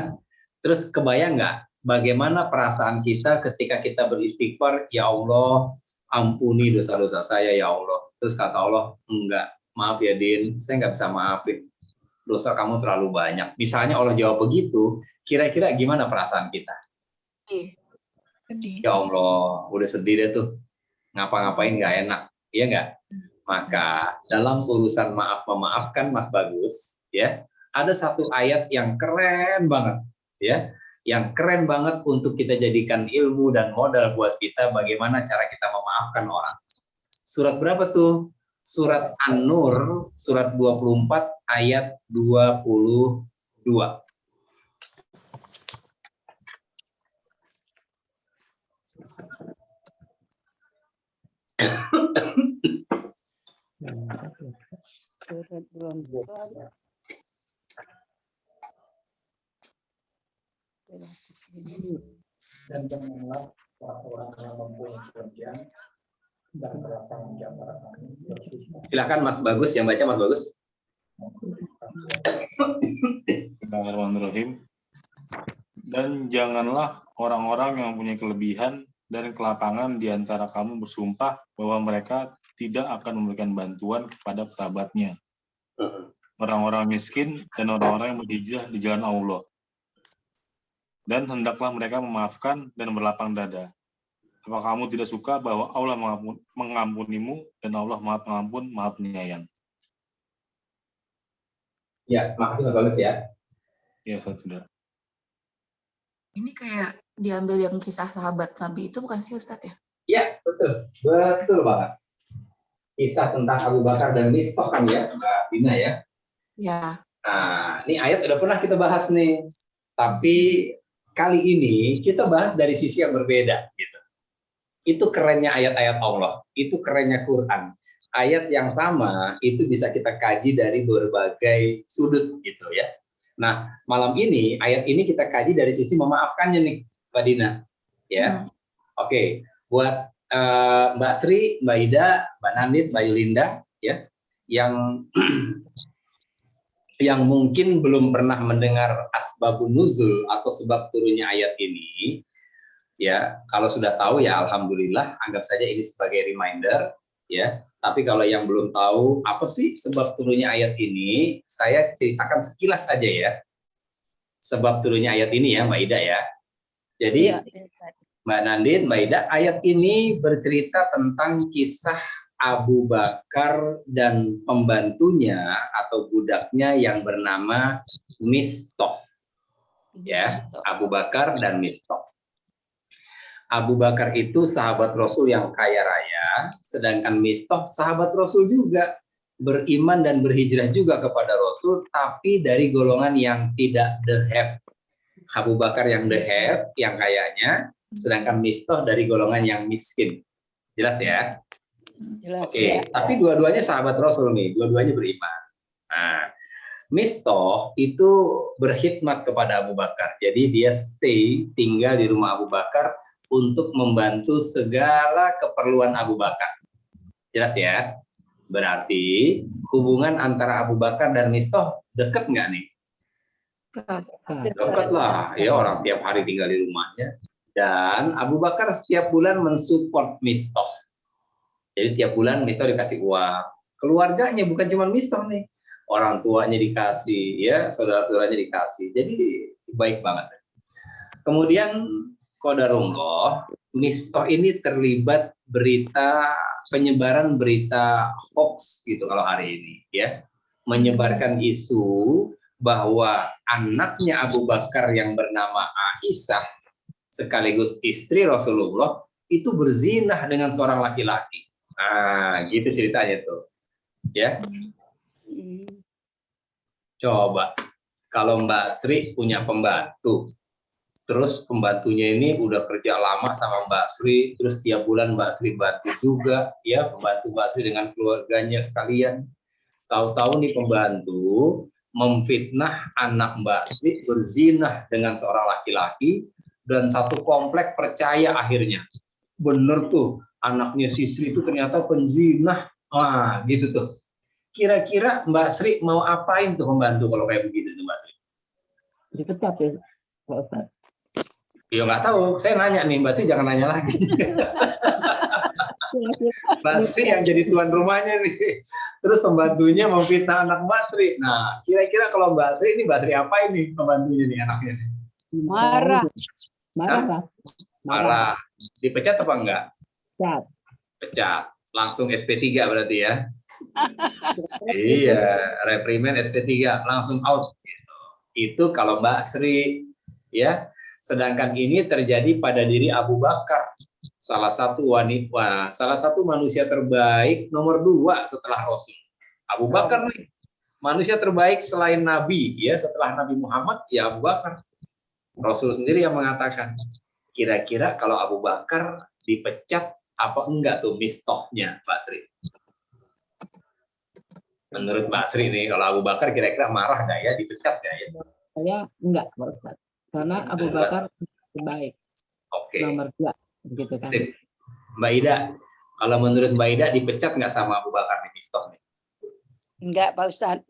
Terus kebayang nggak bagaimana perasaan kita ketika kita beristighfar, ya Allah, ampuni dosa-dosa saya ya Allah. Terus kata Allah, enggak, maaf ya Din, saya nggak bisa maafin. Dosa kamu terlalu banyak. Misalnya Allah jawab begitu, kira-kira gimana perasaan kita? Sedih. Ya Allah, udah sedih deh tuh. Ngapa-ngapain nggak enak, iya nggak? Maka dalam urusan maaf memaafkan Mas Bagus, ya, ada satu ayat yang keren banget, ya, yang keren banget untuk kita jadikan ilmu dan modal buat kita bagaimana cara kita memaafkan orang. Surat berapa tuh? Surat An-Nur, surat 24 ayat 22. Surat 24. Dan janganlah orang yang mempunyai kebencian dan berlapan di antara kami. Silakan Mas Bagus, yang baca Mas Bagus. Bismillahirrahmanirrahim. Dan janganlah orang-orang yang mempunyai kelebihan dan kelapangan di antara kamu bersumpah bahwa mereka tidak akan memberikan bantuan kepada kerabatnya, orang-orang miskin dan orang-orang yang berhijrah di jalan Allah. Dan hendaklah mereka memaafkan dan berlapang dada. Apa kamu tidak suka bahwa Allah mengampunimu dan Allah Maha Pengampun, Maha Penyayang? Ya, makasih Mas Bagus ya. Ya, sudah. Ini kayak diambil yang kisah sahabat Nabi itu bukan sih Ustadz ya? Ya, betul. Betul banget. Kisah tentang Abu Bakar dan Mistah kan ya, Mbak Dina ya. Ya. Nah, ini ayat udah pernah kita bahas nih. Tapi kali ini kita bahas dari sisi yang berbeda gitu. Itu kerennya ayat-ayat Allah, itu kerennya Quran. Ayat yang sama itu bisa kita kaji dari berbagai sudut gitu ya. Nah, malam ini ayat ini kita kaji dari sisi memaafkannya nih, Mbak Dina. Ya. Oke, buat Mbak Sri, Mbak Ida, Mbak Nandit, Mbak Yulinda ya, yang yang mungkin belum pernah mendengar asbabun nuzul atau sebab turunnya ayat ini, ya kalau sudah tahu ya alhamdulillah, anggap saja ini sebagai reminder, ya. Tapi kalau yang belum tahu apa sih sebab turunnya ayat ini, saya ceritakan sekilas aja ya. Sebab turunnya ayat ini ya, Mbak Ida ya. Jadi Mbak Nandit, Mbak Ida, ayat ini bercerita tentang kisah Abu Bakar dan pembantunya atau budaknya yang bernama Mistah. Ya, Abu Bakar dan Mistah. Abu Bakar itu sahabat Rasul yang kaya raya, sedangkan Mistah sahabat Rasul juga, beriman dan berhijrah juga kepada Rasul, tapi dari golongan yang tidak the have. Abu Bakar yang the have, yang kayanya, sedangkan Mistah dari golongan yang miskin. Jelas ya? Jelas, Oke, ya. tapi dua-duanya sahabat Rasul nih, dua-duanya beriman. Nah, Mistah itu berkhidmat kepada Abu Bakar. Jadi dia stay, tinggal di rumah Abu Bakar untuk membantu segala keperluan Abu Bakar. Jelas ya? Berarti hubungan antara Abu Bakar dan Mistah dekat nggak nih? Dekat lah, ya orang tiap hari tinggal di rumahnya. Dan Abu Bakar setiap bulan mensupport Mistah. Jadi tiap bulan Mistah dikasih uang. Keluarganya bukan cuma Mistah nih, orang tuanya dikasih, ya saudara-saudaranya dikasih. Jadi baik banget. Kemudian qadarullah, Mistah ini terlibat penyebaran berita hoax gitu kalau hari ini, ya, menyebarkan isu bahwa anaknya Abu Bakar yang bernama Aisyah sekaligus istri Rasulullah itu berzinah dengan seorang laki-laki. Nah, gitu ceritanya tuh. Ya. Coba kalau Mbak Sri punya pembantu, terus pembantunya ini udah kerja lama sama Mbak Sri, terus tiap bulan Mbak Sri bantu juga, ya, pembantu Mbak Sri dengan keluarganya sekalian. Tahu-tahu nih pembantu memfitnah anak Mbak Sri berzinah dengan seorang laki-laki, dan satu komplek percaya akhirnya. Bener tuh, anaknya si Sri itu ternyata penzinah. Wah, gitu tuh. Kira-kira Mbak Sri mau apain tuh membantu kalau kayak begitu tuh Mbak Sri? Dipecat ya, Pak Ustadz. Ya nggak tahu, saya nanya nih, Mbak Sri jangan nanya lagi. Mbak Sri yang jadi tuan rumahnya nih. Terus pembantunya memfitnah anak Mbak Sri. Nah, kira-kira kalau Mbak Sri ini, Mbak Sri apain nih pembantunya nih anaknya nih? Marah. Marah Hah? lah. Marah. Dipecat apa enggak? Pecat. Pecat. Langsung SP3 berarti ya? Iya, reprimand SP3 langsung out. Gitu. Itu kalau Mbak Sri, ya. Sedangkan ini terjadi pada diri Abu Bakar, salah satu wanita, salah satu manusia terbaik nomor 2 setelah Rasul. Abu Bakar nih, manusia terbaik selain Nabi, ya setelah Nabi Muhammad, ya Abu Bakar. Rasul sendiri yang mengatakan, kira-kira kalau Abu Bakar dipecat apa enggak tuh mistohnya, Mbak Sri? Menurut Mbak Sri nih, kalau Abu Bakar kira-kira marah nggak ya, dipecat nggak ya? Saya enggak, Pak Ustadz. Karena Abu Bakar terbaik. Oke. Nomor 2. Begitu kan. Sip. Mbak Ida, kalau menurut Mbak Ida dipecat nggak sama Abu Bakar nih mistoh nih? Enggak, Pak Ustadz.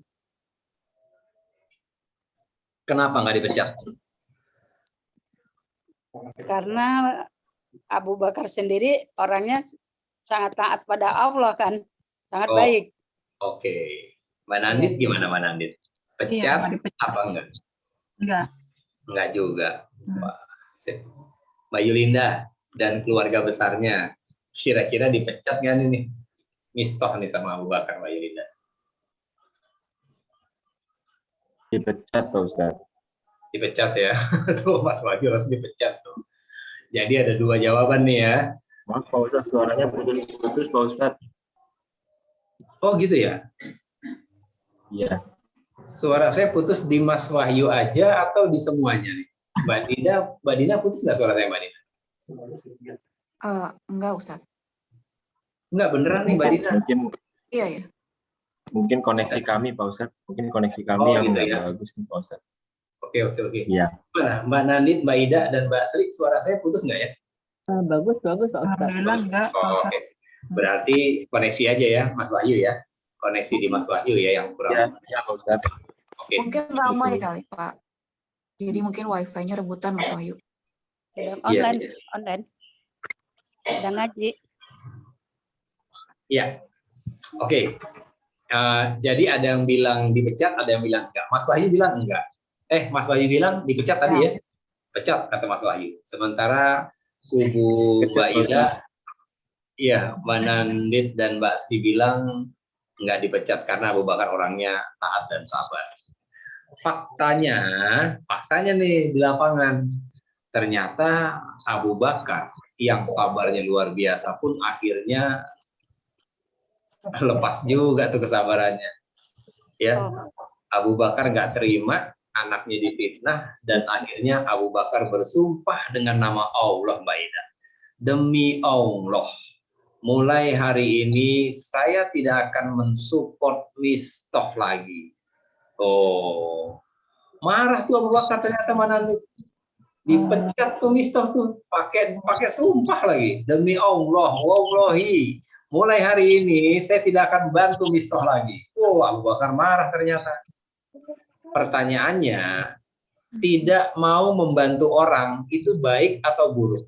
Kenapa nggak dipecat? Karena Abu Bakar sendiri orangnya sangat taat pada Allah kan. Sangat Oh. baik. Oke. Mbak Nandit gimana Mbak Nandit? Pecat nggak dipecat. apa enggak? Enggak. Enggak juga. Wah, sip. Mbak Yulinda dan keluarga besarnya kira-kira dipecat nggak nih? Mistoh nih sama Abu Bakar, Mbak Yulinda. Dipecat Pak Ustadz. Dipecat ya. Tuh Mas Wahyu harus dipecat tuh. Jadi ada 2 jawaban nih ya. Maaf Pak Ustadz, suaranya putus-putus Pak Ustadz. Oh gitu ya? Iya. Suara saya putus di Mas Wahyu aja atau di semuanya nih? Mbak Dina putus nggak suara saya Mbak Dina? Enggak, Ustadz. Enggak, beneran nih Mbak Dina. Iya, ya. Mungkin koneksi kami Pak Ustadz. Mungkin koneksi kami yang gitu nggak ya. bagus nih Pak Ustadz. Oke. Iya. Mana Mbak Nandit, Mbak Ida, dan Mbak Sri, suara saya putus nggak ya? Bagus Pak Ustadz. Alhamdulillah enggak, Pak Oh, Ustadz. oke. Berarti koneksi aja ya Mas Wahyu ya. Koneksi di Mas Wahyu ya yang kurang. Iya Pak Ustadz. Oke. Mungkin ramai kali, Pak. Jadi mungkin wifi-nya rebutan, Mas Wahyu. Sedang Iya, online. iya. Online. Sedang ngaji. Iya. Oke. Jadi ada yang bilang dipecat, ada yang bilang enggak. Mas Wahyu bilang enggak. Mas Wahyu bilang dipecat tadi ya? Pecat kata Mas Wahyu. Sementara kubu Mbak Ida, iya, Mbak Nandit dan Mbak Sri bilang enggak dipecat karena Abu Bakar orangnya taat dan sabar. Faktanya nih di lapangan, ternyata Abu Bakar yang sabarnya luar biasa pun akhirnya lepas juga tuh kesabarannya. Ya, Abu Bakar nggak terima anaknya difitnah dan akhirnya Abu Bakar bersumpah dengan nama Allah, Mbak Ida. Demi Allah, mulai hari ini saya tidak akan mensupport mistoh lagi. Oh, marah tuh Abu Bakar ternyata mana nih? Dipecat tuh mistoh tuh, pakai sumpah lagi. Demi Allah, wallahi, mulai hari ini saya tidak akan bantu mistoh lagi. Oh, Abu Bakar marah ternyata. Pertanyaannya, tidak mau membantu orang itu baik atau buruk?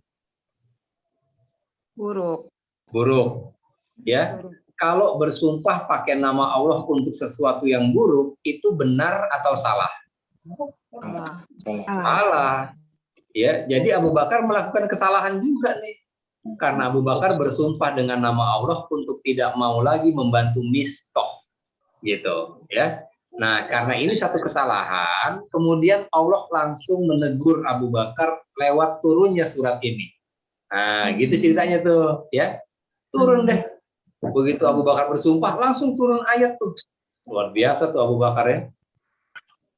Buruk. Buruk. Ya. Kalau bersumpah pakai nama Allah untuk sesuatu yang buruk, itu benar atau salah? Salah. Ya, jadi Abu Bakar melakukan kesalahan juga nih. Karena Abu Bakar bersumpah dengan nama Allah untuk tidak mau lagi membantu mistoh. Gitu, ya. Nah, karena ini satu kesalahan, kemudian Allah langsung menegur Abu Bakar lewat turunnya surat ini. Nah, gitu ceritanya tuh, ya. Turun deh. Begitu Abu Bakar bersumpah, langsung turun ayat tuh. Luar biasa tuh Abu Bakar ya.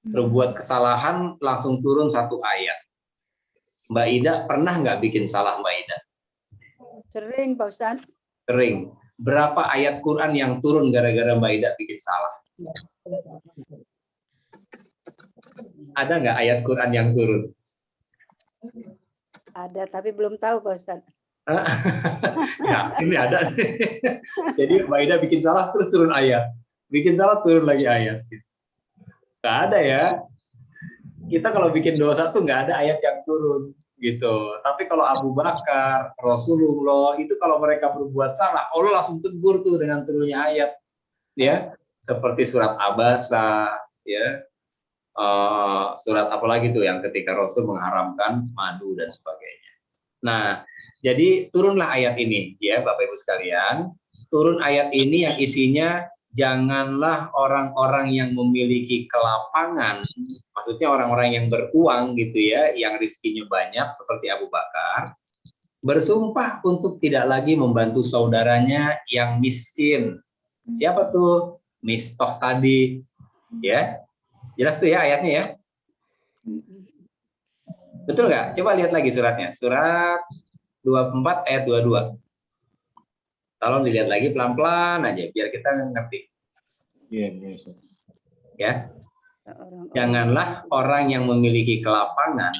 Berbuat kesalahan, langsung turun satu ayat. Mbak Ida, pernah nggak bikin salah Mbak Ida? Sering, Pak Ustadz. Sering. Berapa ayat Quran yang turun gara-gara Mbak Ida bikin salah? Ada nggak ayat Quran yang turun? Ada, tapi belum tahu Pak Ustadz. Ya, ini ada. Jadi Mbak Ida bikin salah terus turun ayat. Bikin salah turun lagi ayat. Nggak ada ya. Kita kalau bikin dosa tuh nggak ada ayat yang turun gitu. Tapi kalau Abu Bakar, Rasulullah itu kalau mereka berbuat salah, Allah langsung tegur tuh dengan turunnya ayat. Ya, seperti surat Abasa, ya. Surat apa lagi tuh yang ketika Rasul mengharamkan madu dan sebagainya. Nah, jadi turunlah ayat ini ya Bapak Ibu sekalian. Turun ayat ini yang isinya janganlah orang-orang yang memiliki kelapangan, maksudnya orang-orang yang beruang gitu ya, yang rizkinya banyak seperti Abu Bakar, bersumpah untuk tidak lagi membantu saudaranya yang miskin. Siapa tuh? Mistoh tadi. Ya. Jelas tuh ya ayatnya ya. Betul nggak? Coba lihat lagi suratnya. Surat 24 ayat 22. Tolong dilihat lagi pelan-pelan aja biar kita ngerti. Iya, biasa. Ya. Janganlah orang yang memiliki kelapangan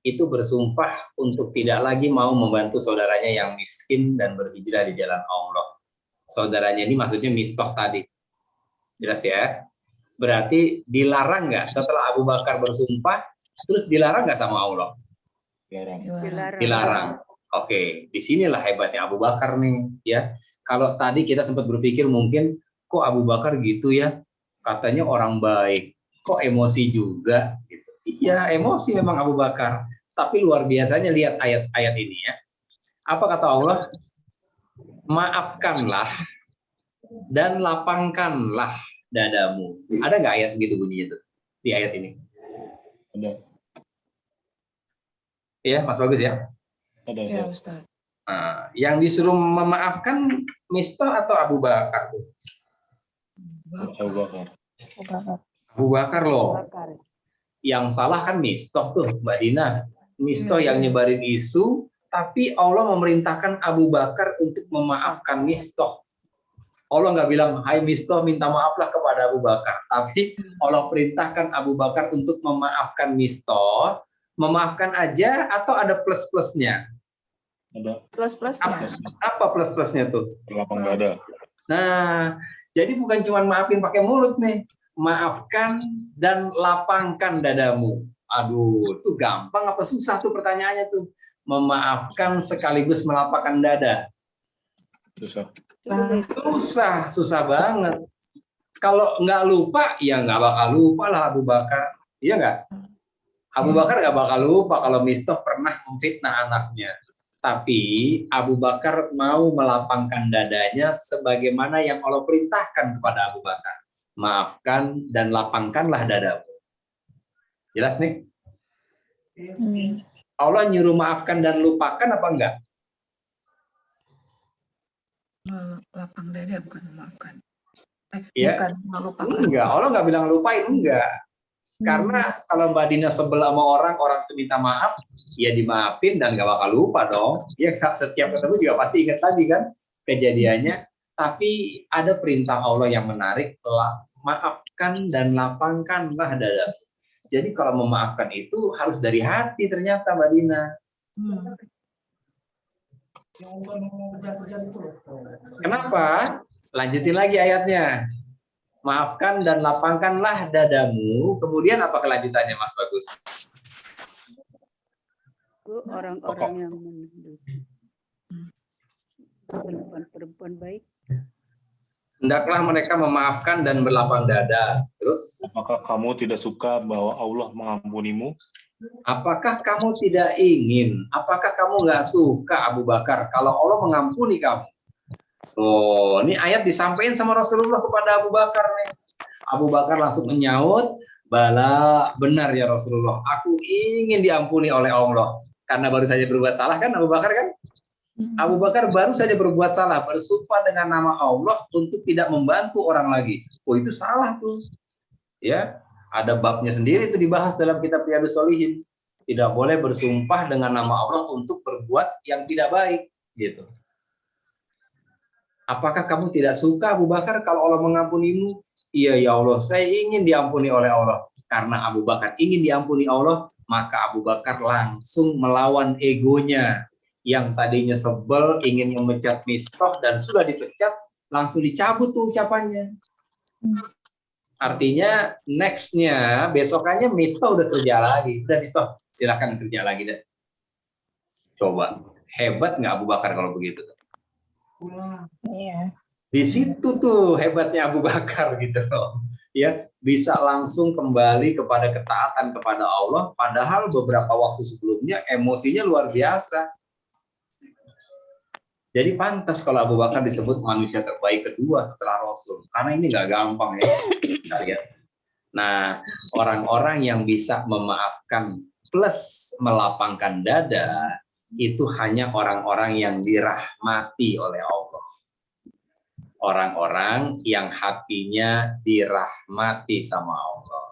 itu bersumpah untuk tidak lagi mau membantu saudaranya yang miskin dan berhijrah di jalan Allah. Saudaranya ini maksudnya Mistoh tadi. Jelas ya? Berarti dilarang nggak setelah Abu Bakar bersumpah, terus dilarang nggak sama Allah? Dilarang. Oke, disinilah hebatnya Abu Bakar nih, ya. Kalau tadi kita sempat berpikir mungkin kok Abu Bakar gitu ya, katanya orang baik, kok emosi juga? Gitu. Iya, emosi memang Abu Bakar. Tapi luar biasanya lihat ayat-ayat ini ya. Apa kata Allah? Maafkanlah dan lapangkanlah dadamu. Ada nggak ayat gitu bunyinya tuh di ayat ini? Ada. Iya, Mas Bagus ya. Ada. Ya, Ustaz. Nah, yang disuruh memaafkan Mistoh atau Abu Bakar tuh? Abu Bakar. Abu Bakar loh. Yang salah kan Mistoh tuh, Mbak Dina. Mistoh yang nyebarin isu, tapi Allah memerintahkan Abu Bakar untuk memaafkan Mistoh. Allah nggak bilang, hai Mistoh minta maaflah kepada Abu Bakar. Tapi Allah perintahkan Abu Bakar untuk memaafkan Mistoh. Memaafkan aja atau ada plus-plusnya? Ada. Plus-plusnya. Apa plus-plusnya tuh? Lapang dada. Nah, jadi bukan cuma maafin pakai mulut nih. Maafkan dan lapangkan dadamu. Aduh, itu gampang apa susah tuh pertanyaannya tuh? Memaafkan sekaligus melapangkan dada. Susah banget. Kalau nggak lupa, ya nggak bakal lupa lah Abu Bakar. Iya nggak? Abu Bakar nggak bakal lupa kalau Mistoh pernah memfitnah anaknya. Tapi Abu Bakar mau melapangkan dadanya sebagaimana yang Allah perintahkan kepada Abu Bakar. Maafkan dan lapangkanlah dadamu. Jelas nih? Allah nyuruh maafkan dan lupakan apa enggak? Lapang dada bukan memaafkan. Ya. Bukan melupakan. Enggak, Allah nggak bilang lupain, enggak. Karena kalau Mbak Dina sebel sama orang tuh minta maaf, ya dimaafin dan nggak bakal lupa dong. Ya setiap ketemu juga pasti ingat lagi kan kejadiannya. Tapi ada perintah Allah yang menarik, maafkan dan lapangkanlah dada. Jadi kalau memaafkan itu harus dari hati ternyata Mbak Dina. Kenapa? Lanjutin lagi ayatnya. Maafkan dan lapangkanlah dadamu. Kemudian apa kelanjutannya, Mas Bagus? Orang-orang yang menuduh perempuan baik. Hendaklah mereka memaafkan dan berlapang dada. Terus? Apakah kamu tidak suka bahwa Allah mengampunimu? Apakah kamu tidak ingin? Apakah kamu nggak suka Abu Bakar kalau Allah mengampuni kamu? Oh, ini ayat disampaikan sama Rasulullah kepada Abu Bakar nih. Abu Bakar langsung menyaut, bala, benar ya Rasulullah. Aku ingin diampuni oleh Allah. Karena baru saja berbuat salah kan Abu Bakar kan? Abu Bakar baru saja berbuat salah, bersumpah dengan nama Allah untuk tidak membantu orang lagi. Oh, itu salah tuh. Ya, ada babnya sendiri itu dibahas dalam kitab Riyadhus Shalihin. Tidak boleh bersumpah dengan nama Allah untuk berbuat yang tidak baik, gitu. Apakah kamu tidak suka Abu Bakar kalau Allah mengampunimu? Iya ya Allah, saya ingin diampuni oleh Allah. Karena Abu Bakar ingin diampuni Allah, maka Abu Bakar langsung melawan egonya yang tadinya sebel ingin memecat Mistah dan sudah dipecat, langsung dicabut tuh ucapannya. Artinya nextnya besokannya Mistah udah kerja lagi. Udah Mistah, silakan kerja lagi deh. Coba hebat nggak Abu Bakar kalau begitu? Iya. Di situ tuh hebatnya Abu Bakar gitu loh. Ya, bisa langsung kembali kepada ketaatan kepada Allah, padahal beberapa waktu sebelumnya emosinya luar biasa. Jadi pantas kalau Abu Bakar disebut manusia terbaik kedua setelah Rasul, karena ini nggak gampang ya kita lihat. Nah, orang-orang yang bisa memaafkan plus melapangkan dada itu hanya orang-orang yang dirahmati oleh Allah. Orang-orang yang hatinya dirahmati sama Allah.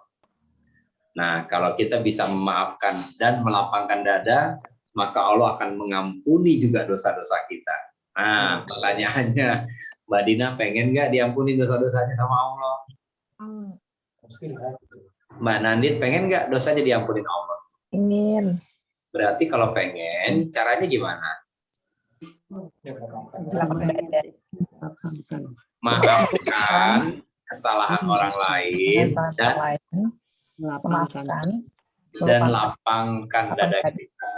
Nah, kalau kita bisa memaafkan dan melapangkan dada, maka Allah akan mengampuni juga dosa-dosa kita. Nah, pertanyaannya, Mbak Dina pengen nggak diampuni dosa-dosanya sama Allah? Mbak Nandit pengen nggak dosanya diampunin Allah? Ingin. Berarti kalau pengen, caranya gimana? Maafkan kesalahan orang lain dan lapangkan dada kita.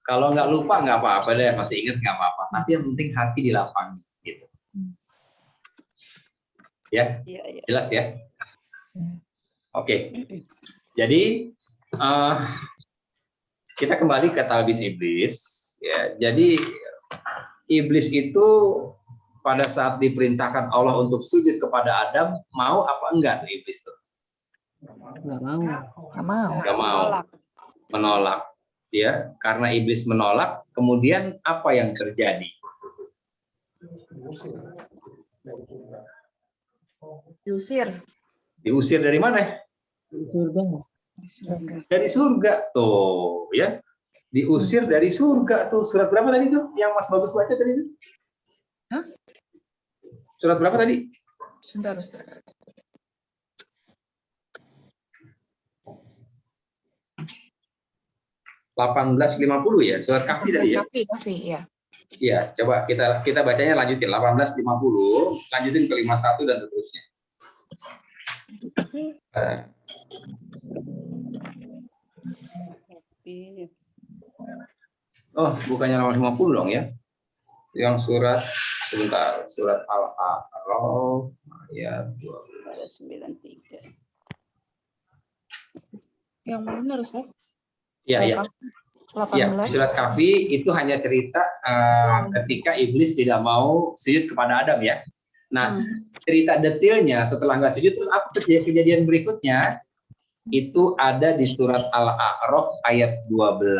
Kalau nggak lupa nggak apa-apa deh, masih ingat nggak apa-apa. Tapi yang penting hati dilapangi, gitu. Ya, jelas ya. Oke. Jadi kita kembali ke talbis iblis. Ya, jadi iblis itu pada saat diperintahkan Allah untuk sujud kepada Adam, mau apa enggak tuh iblis tuh? Nggak mau. Nggak mau. Menolak. Ya, karena iblis menolak, kemudian apa yang terjadi? Diusir. Diusir dari mana? Dari surga tuh, ya. Diusir dari surga tuh. Surat berapa tadi tuh? Yang Mas Bagus baca tadi tuh? Hah? Surat berapa tadi? Sebentar, Ustaz. 1850 ya, surat Kahfi tadi ya. Kahfi, ya. Iya, coba kita bacanya lanjutin 1850, lanjutin ke 51 dan seterusnya. Oh, bukannya 50 dong ya. Yang surat sebentar, surat Al-A'raf ayat 93. Yang mana, Ustaz? Iya, iya. 18. Ya, di surat Kahfi itu hanya cerita ketika iblis tidak mau sujud kepada Adam ya. Nah, cerita detailnya setelah nggak sujud terus apa kejadian berikutnya itu ada di surat Al-A'raf ayat 12.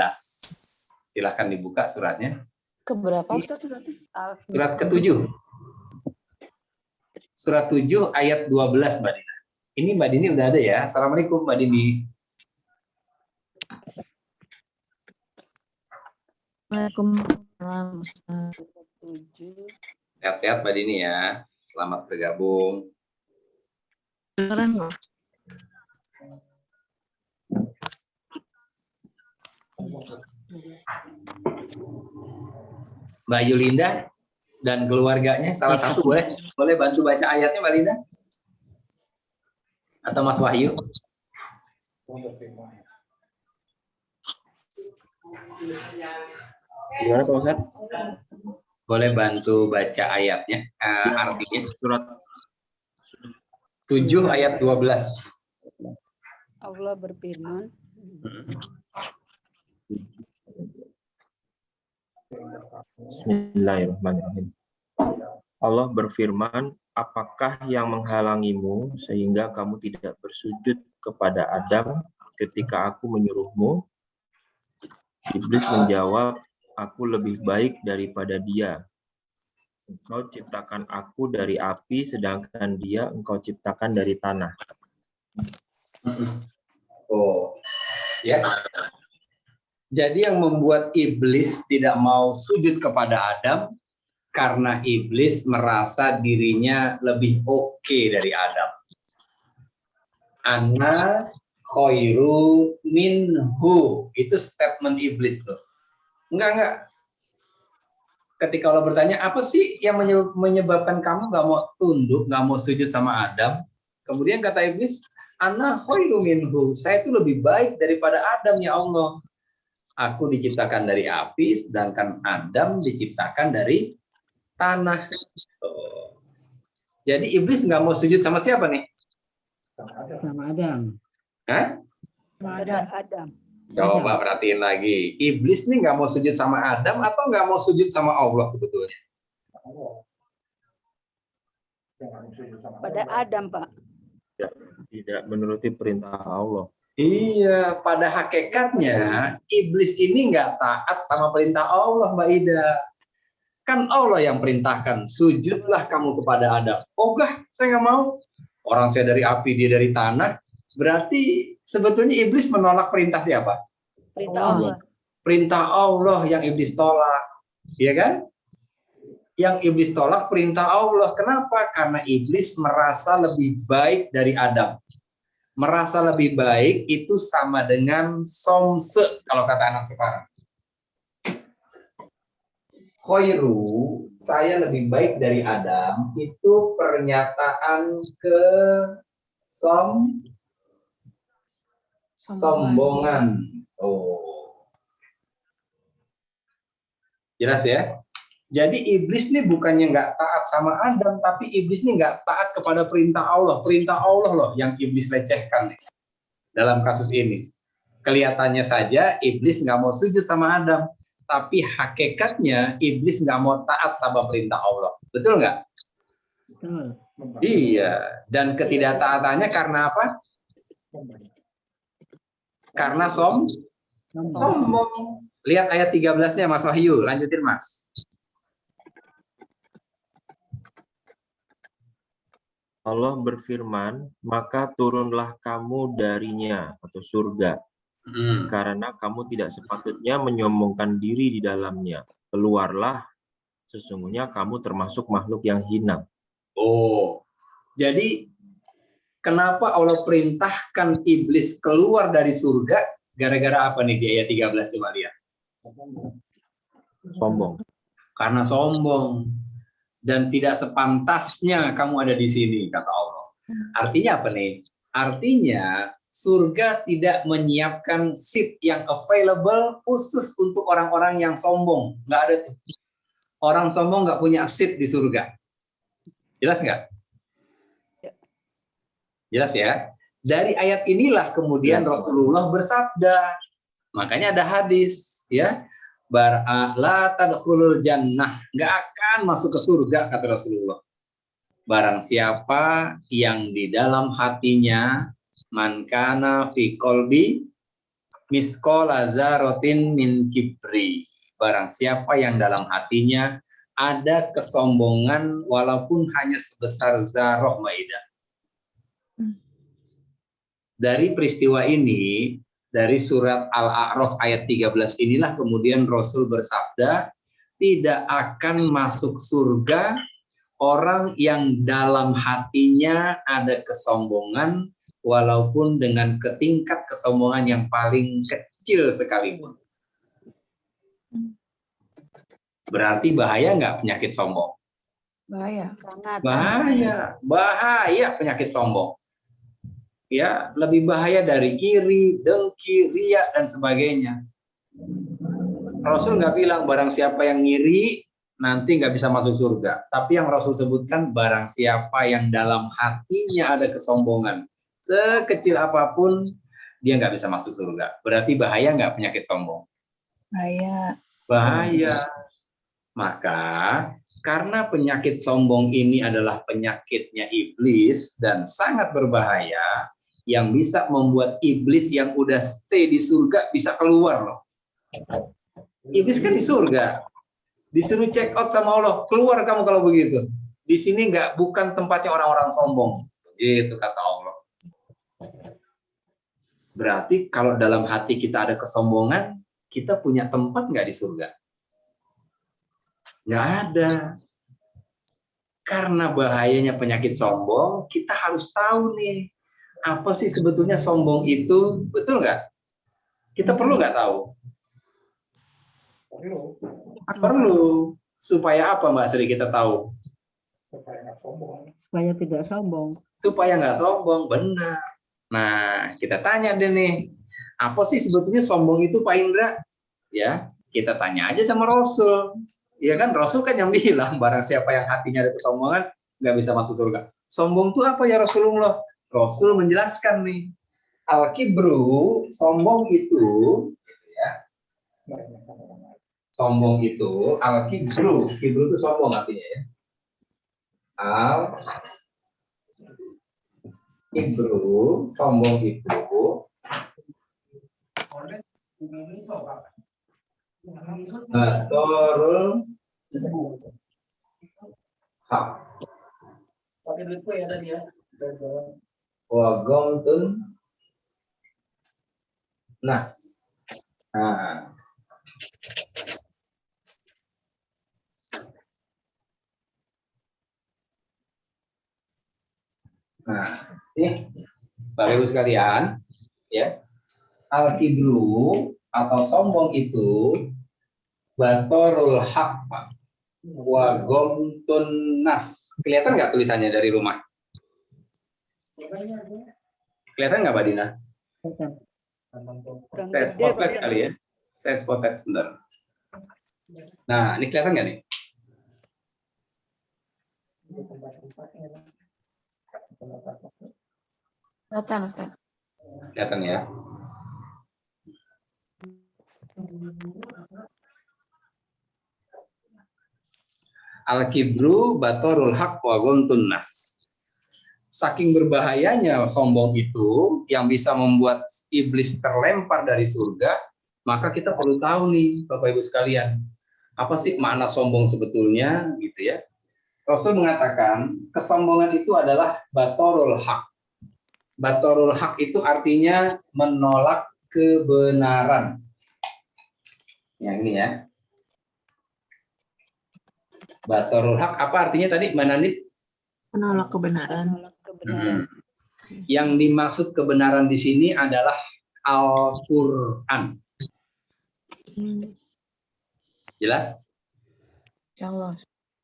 Silahkan dibuka suratnya. Keberapa Ustaz? Surat ke-7. Surat 7 ayat 12 Mbak Dini. Ini Mbak Dini udah ada ya. Assalamualaikum Mbak Dini. Waalaikumsalam. Sehat-sehat Mbak Dini ya. Selamat bergabung. Mbak Yulinda dan keluarganya salah satu boleh bantu baca ayatnya Mbak Linda? Atau Mas Wahyu? Gimana Pak Ustaz? Boleh bantu baca ayatnya, artinya Surat 7 ayat 12. Allah berfirman, Bismillahirrahmanirrahim. Allah berfirman, apakah yang menghalangimu sehingga kamu tidak bersujud kepada Adam ketika aku menyuruhmu? Iblis menjawab, aku lebih baik daripada dia. Engkau ciptakan aku dari api, sedangkan dia engkau ciptakan dari tanah. Oh, ya. Jadi yang membuat iblis tidak mau sujud kepada Adam karena iblis merasa dirinya lebih oke dari Adam. Ana khairu minhu. Itu statement iblis tuh. Enggak. Ketika Allah bertanya, apa sih yang menyebabkan kamu nggak mau tunduk, nggak mau sujud sama Adam? Kemudian kata iblis, ana khairu minhu. Saya itu lebih baik daripada Adam, ya Allah. Aku diciptakan dari api, sedangkan Adam diciptakan dari tanah. Jadi iblis nggak mau sujud sama siapa nih? Sama Adam. Hah? Pada Adam. Coba perhatiin lagi. Iblis nih nggak mau sujud sama Adam atau nggak mau sujud sama Allah sebetulnya? Pada Adam, Pak. Tidak menuruti perintah Allah. Iya, pada hakikatnya iblis ini nggak taat sama perintah Allah, Mbak Ida. Kan Allah yang perintahkan, sujudlah kamu kepada Adam. Oh enggak, saya nggak mau. Orang saya dari api, dia dari tanah. Berarti sebetulnya iblis menolak perintah siapa? Perintah Allah. Perintah Allah yang iblis tolak. Iya kan? Yang iblis tolak perintah Allah. Kenapa? Karena iblis merasa lebih baik dari Adam. Merasa lebih baik itu sama dengan somse kalau kata anak sekarang. Khairu, saya lebih baik dari Adam, itu pernyataan sombongan. Oh. Jelas ya? Jadi iblis nih bukannya nggak taat sama Adam, tapi iblis nih nggak taat kepada perintah Allah. Perintah Allah loh yang iblis lecehkan nih. Dalam kasus ini. Kelihatannya saja iblis nggak mau sujud sama Adam, tapi hakikatnya iblis nggak mau taat sama perintah Allah. Betul nggak? Betul. Iya. Dan ketidaktaatannya karena apa? Karena sombong. Lihat ayat 13-nya Mas Wahyu. Lanjutin Mas. Allah berfirman, maka turunlah kamu darinya atau surga, karena kamu tidak sepatutnya menyombongkan diri di dalamnya. Keluarlah, sesungguhnya kamu termasuk makhluk yang hina. Oh, jadi kenapa Allah perintahkan iblis keluar dari surga? Gara-gara apa nih di ayat 13 coba lihat. Sombong. Karena sombong. Dan tidak sepantasnya kamu ada di sini, kata Allah. Artinya apa nih? Artinya surga tidak menyiapkan seat yang available khusus untuk orang-orang yang sombong. Nggak ada tuh. Orang sombong nggak punya seat di surga. Jelas nggak? Jelas ya? Dari ayat inilah kemudian Rasulullah bersabda. Makanya ada hadis, ya. La tadkhulul jannah, nggak akan masuk ke surga, kata Rasulullah. Barang siapa yang di dalam hatinya man kana fi qalbi misqala dzarratin min kibri. Barang siapa yang dalam hatinya ada kesombongan walaupun hanya sebesar zarah, Maida. Dari peristiwa ini, dari surat Al-A'raf ayat 13 inilah kemudian Rasul bersabda, tidak akan masuk surga orang yang dalam hatinya ada kesombongan walaupun dengan tingkat kesombongan yang paling kecil sekalipun. Berarti bahaya nggak penyakit sombong? Bahaya. Bahaya penyakit sombong. Ya, lebih bahaya dari iri, dengki, riya, dan sebagainya. Rasul nggak bilang barang siapa yang ngiri nanti nggak bisa masuk surga. Tapi yang Rasul sebutkan barang siapa yang dalam hatinya ada kesombongan, sekecil apapun dia nggak bisa masuk surga. Berarti bahaya nggak penyakit sombong? Bahaya. Maka karena penyakit sombong ini adalah penyakitnya iblis dan sangat berbahaya, yang bisa membuat iblis yang udah stay di surga bisa keluar loh. Iblis kan di surga, disuruh check out sama Allah, keluar kamu kalau begitu. Di sini bukan tempatnya orang-orang sombong, gitu kata Allah. Berarti kalau dalam hati kita ada kesombongan, kita punya tempat nggak di surga? Nggak ada. Karena bahayanya penyakit sombong, kita harus tahu nih, Apa sih sebetulnya sombong itu? Betul nggak? Kita perlu nggak tahu? Perlu. Perlu. Supaya apa Mbak Sri kita tahu? Supaya nggak sombong. Supaya tidak sombong. Supaya nggak sombong, benar. Nah, kita tanya deh nih, apa sih sebetulnya sombong itu Pak Indra? Ya, kita tanya aja sama Rasul. Ya kan, Rasul kan yang bilang, barang siapa yang hatinya ada kesombongan, nggak bisa masuk surga. Sombong itu apa ya Rasulullah? Rasul menjelaskan nih, al-kibru, sombong itu, ya, sombong itu, al-kibru, kibru itu sombong artinya ya. Al-kibru, sombong itu, batorul hak. Pakai duit ya tadi ya. Wa gomtun nas. Nah. Nah, ini Bapak Ibu sekalian, ya. Al-kibru atau sombong itu batorul haq wa gomtun nas. Kelihatan nggak tulisannya dari rumah? Kelihatan nggak Mbak Dina? Saya spotlight kali ya. Saya spotlight sebentar. Nah, ini kelihatan nggak nih? Kelihatan, Ustaz. Kelihatan ya. Al-kibru batorul haq wa gomtun nas. Saking berbahayanya sombong itu yang bisa membuat iblis terlempar dari surga, maka kita perlu tahu nih Bapak Ibu sekalian, apa sih makna sombong sebetulnya gitu ya. Rasul mengatakan kesombongan itu adalah batorul haq. Batorul haq itu artinya menolak kebenaran. Yang ini ya. Batorul haq apa artinya tadi Mbak Nandit? Menolak kebenaran. Yang dimaksud kebenaran di sini adalah Al-Quran. Jelas? Insyaallah.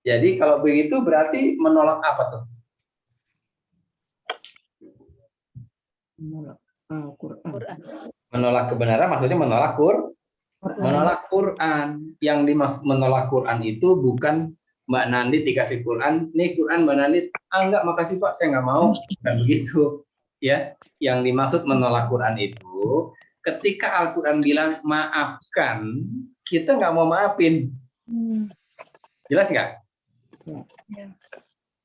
Jadi kalau begitu berarti menolak apa tuh? Menolak Al-Quran. Menolak kebenaran maksudnya menolak menolak Quran. Yang dimaksud menolak Quran itu bukan Mbak Nandit dikasih Quran, nih Quran Mbak Nandit, enggak makasih Pak, saya nggak mau, bukan begitu, ya. Yang dimaksud menolak Quran itu, ketika Al-Quran bilang maafkan, kita nggak mau maafin, jelas nggak?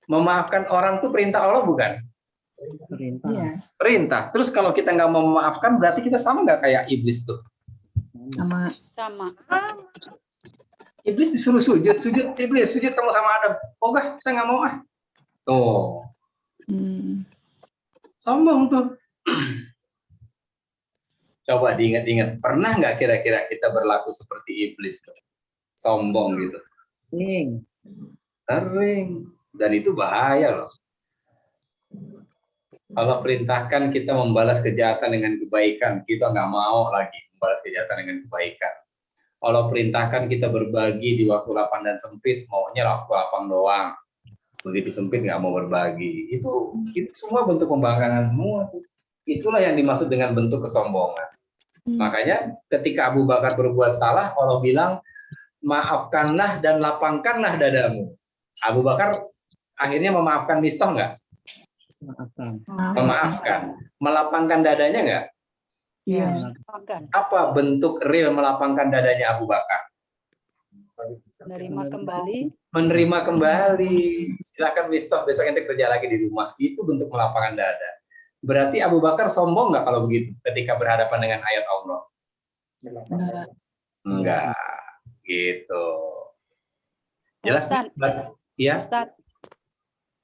Memaafkan orang tuh perintah Allah bukan? Perintah. Perintah. Terus kalau kita nggak mau memaafkan, berarti kita sama nggak kayak iblis tuh? Sama. Iblis disuruh sujud, iblis sujud kamu sama Adam. Oh enggak, saya nggak mau ah. Tuh. Sombong tuh. Coba diingat-ingat, pernah nggak kira-kira kita berlaku seperti iblis tuh? Sombong gitu. Sering. Dan itu bahaya loh. Allah perintahkan kita membalas kejahatan dengan kebaikan, kita nggak mau lagi membalas kejahatan dengan kebaikan. Allah perintahkan kita berbagi di waktu lapang dan sempit, maunya waktu lapang doang. Begitu sempit nggak mau berbagi. Itu semua bentuk pembangkangan semua. Itulah yang dimaksud dengan bentuk kesombongan. Makanya ketika Abu Bakar berbuat salah, Allah bilang, maafkanlah dan lapangkanlah dadamu. Abu Bakar akhirnya memaafkan Mistah nggak? Memaafkan. Melapangkan dadanya nggak? Iya. Apa bentuk real melapangkan dadanya Abu Bakar? Menerima kembali. Menerima kembali. Silakan Mistah, besok ente kerja lagi di rumah. Itu bentuk melapangkan dada. Berarti Abu Bakar sombong nggak kalau begitu ketika berhadapan dengan ayat Allah? Enggak. Gitu. Jelas? Ustaz, ya? Ustaz,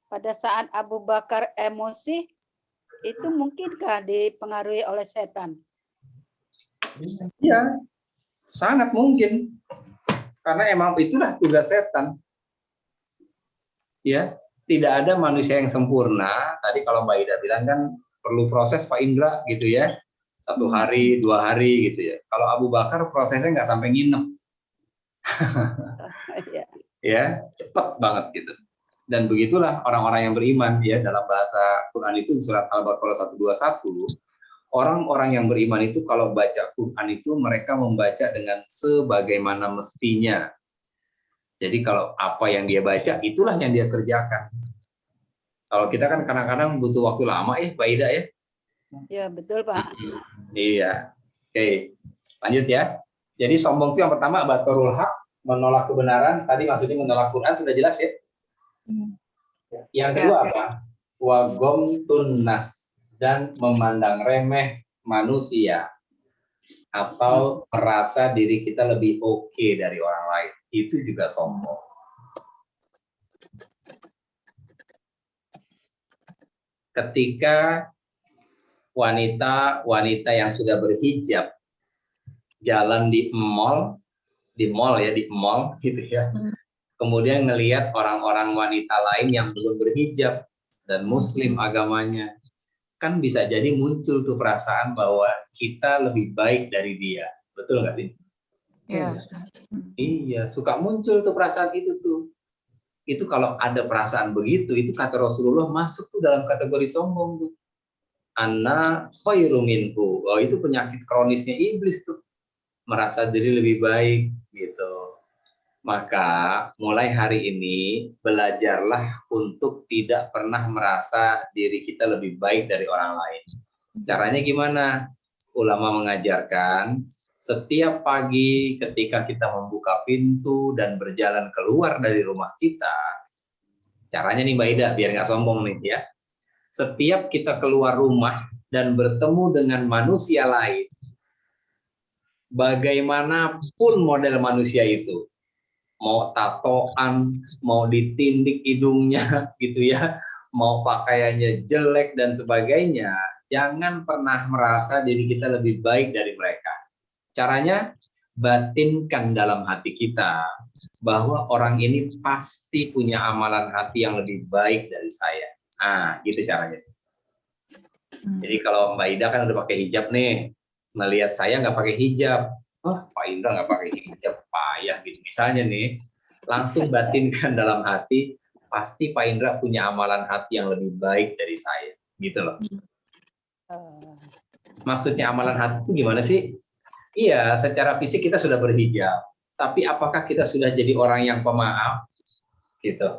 pada saat Abu Bakar emosi, itu mungkinkah dipengaruhi oleh setan? Iya, sangat mungkin. Karena emang itulah tugas setan. Ya, tidak ada manusia yang sempurna. Tadi kalau Mbak Ida bilang kan perlu proses Pak Indra gitu ya. 1 hari, 2 hari gitu ya. Kalau Abu Bakar prosesnya nggak sampai nginep. Ya, cepat banget gitu. Dan begitulah orang-orang yang beriman ya, dalam bahasa Quran itu surat Al-Baqarah 121, orang-orang yang beriman itu kalau baca Quran itu mereka membaca dengan sebagaimana mestinya. Jadi kalau apa yang dia baca itulah yang dia kerjakan. Kalau kita kan kadang-kadang butuh waktu lama Mbak Ida ya. Ya, betul Pak. Iya. Oke, lanjut ya. Jadi sombong itu yang pertama batorul haq, menolak kebenaran. Tadi maksudnya menolak Quran sudah jelas ya. Yang kedua apa? Wagomtun nas, dan memandang remeh manusia atau merasa diri kita lebih oke dari orang lain. Itu juga sombong. Ketika wanita yang sudah berhijab jalan di mall gitu ya. Kemudian ngelihat orang-orang wanita lain yang belum berhijab dan muslim agamanya, kan bisa jadi muncul tuh perasaan bahwa kita lebih baik dari dia. Betul nggak sih? Iya. Iya, suka muncul tuh perasaan itu tuh. Itu kalau ada perasaan begitu, itu kata Rasulullah masuk tuh dalam kategori sombong tuh. Ana khairu minhu. Oh, itu penyakit kronisnya iblis tuh. Merasa diri lebih baik gitu. Maka mulai hari ini belajarlah untuk tidak pernah merasa diri kita lebih baik dari orang lain. Caranya gimana? Ulama mengajarkan setiap pagi ketika kita membuka pintu dan berjalan keluar dari rumah kita, caranya nih Mbak Ida biar nggak sombong nih ya. Setiap kita keluar rumah dan bertemu dengan manusia lain, bagaimanapun model manusia itu, mau tatoan, mau ditindik hidungnya gitu ya, mau pakaiannya jelek dan sebagainya, jangan pernah merasa diri kita lebih baik dari mereka. Caranya, batinkan dalam hati kita bahwa orang ini pasti punya amalan hati yang lebih baik dari saya. Nah, gitu caranya. Jadi kalau Mbak Ida kan udah pakai hijab nih, melihat saya nggak pakai hijab, oh Pak Indra nggak pakai hijab, payah gitu. Misalnya nih, langsung batinkan dalam hati, pasti Pak Indra punya amalan hati yang lebih baik dari saya, gitu loh. Maksudnya amalan hati itu gimana sih? Iya, secara fisik kita sudah berhijab, tapi apakah kita sudah jadi orang yang pemaaf? Gitu.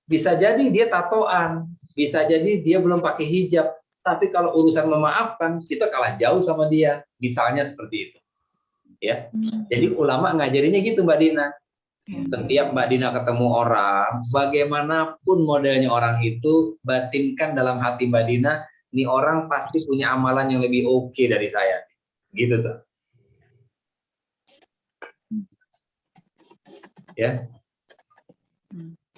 Bisa jadi dia tatoan, bisa jadi dia belum pakai hijab, tapi kalau urusan memaafkan, kita kalah jauh sama dia. Misalnya seperti itu. Ya. Jadi ulama ngajarinya gitu Mbak Dina. Setiap Mbak Dina ketemu orang, bagaimanapun modelnya orang itu, batinkan dalam hati Mbak Dina, ini orang pasti punya amalan yang lebih oke dari saya. Gitu tuh. Ya.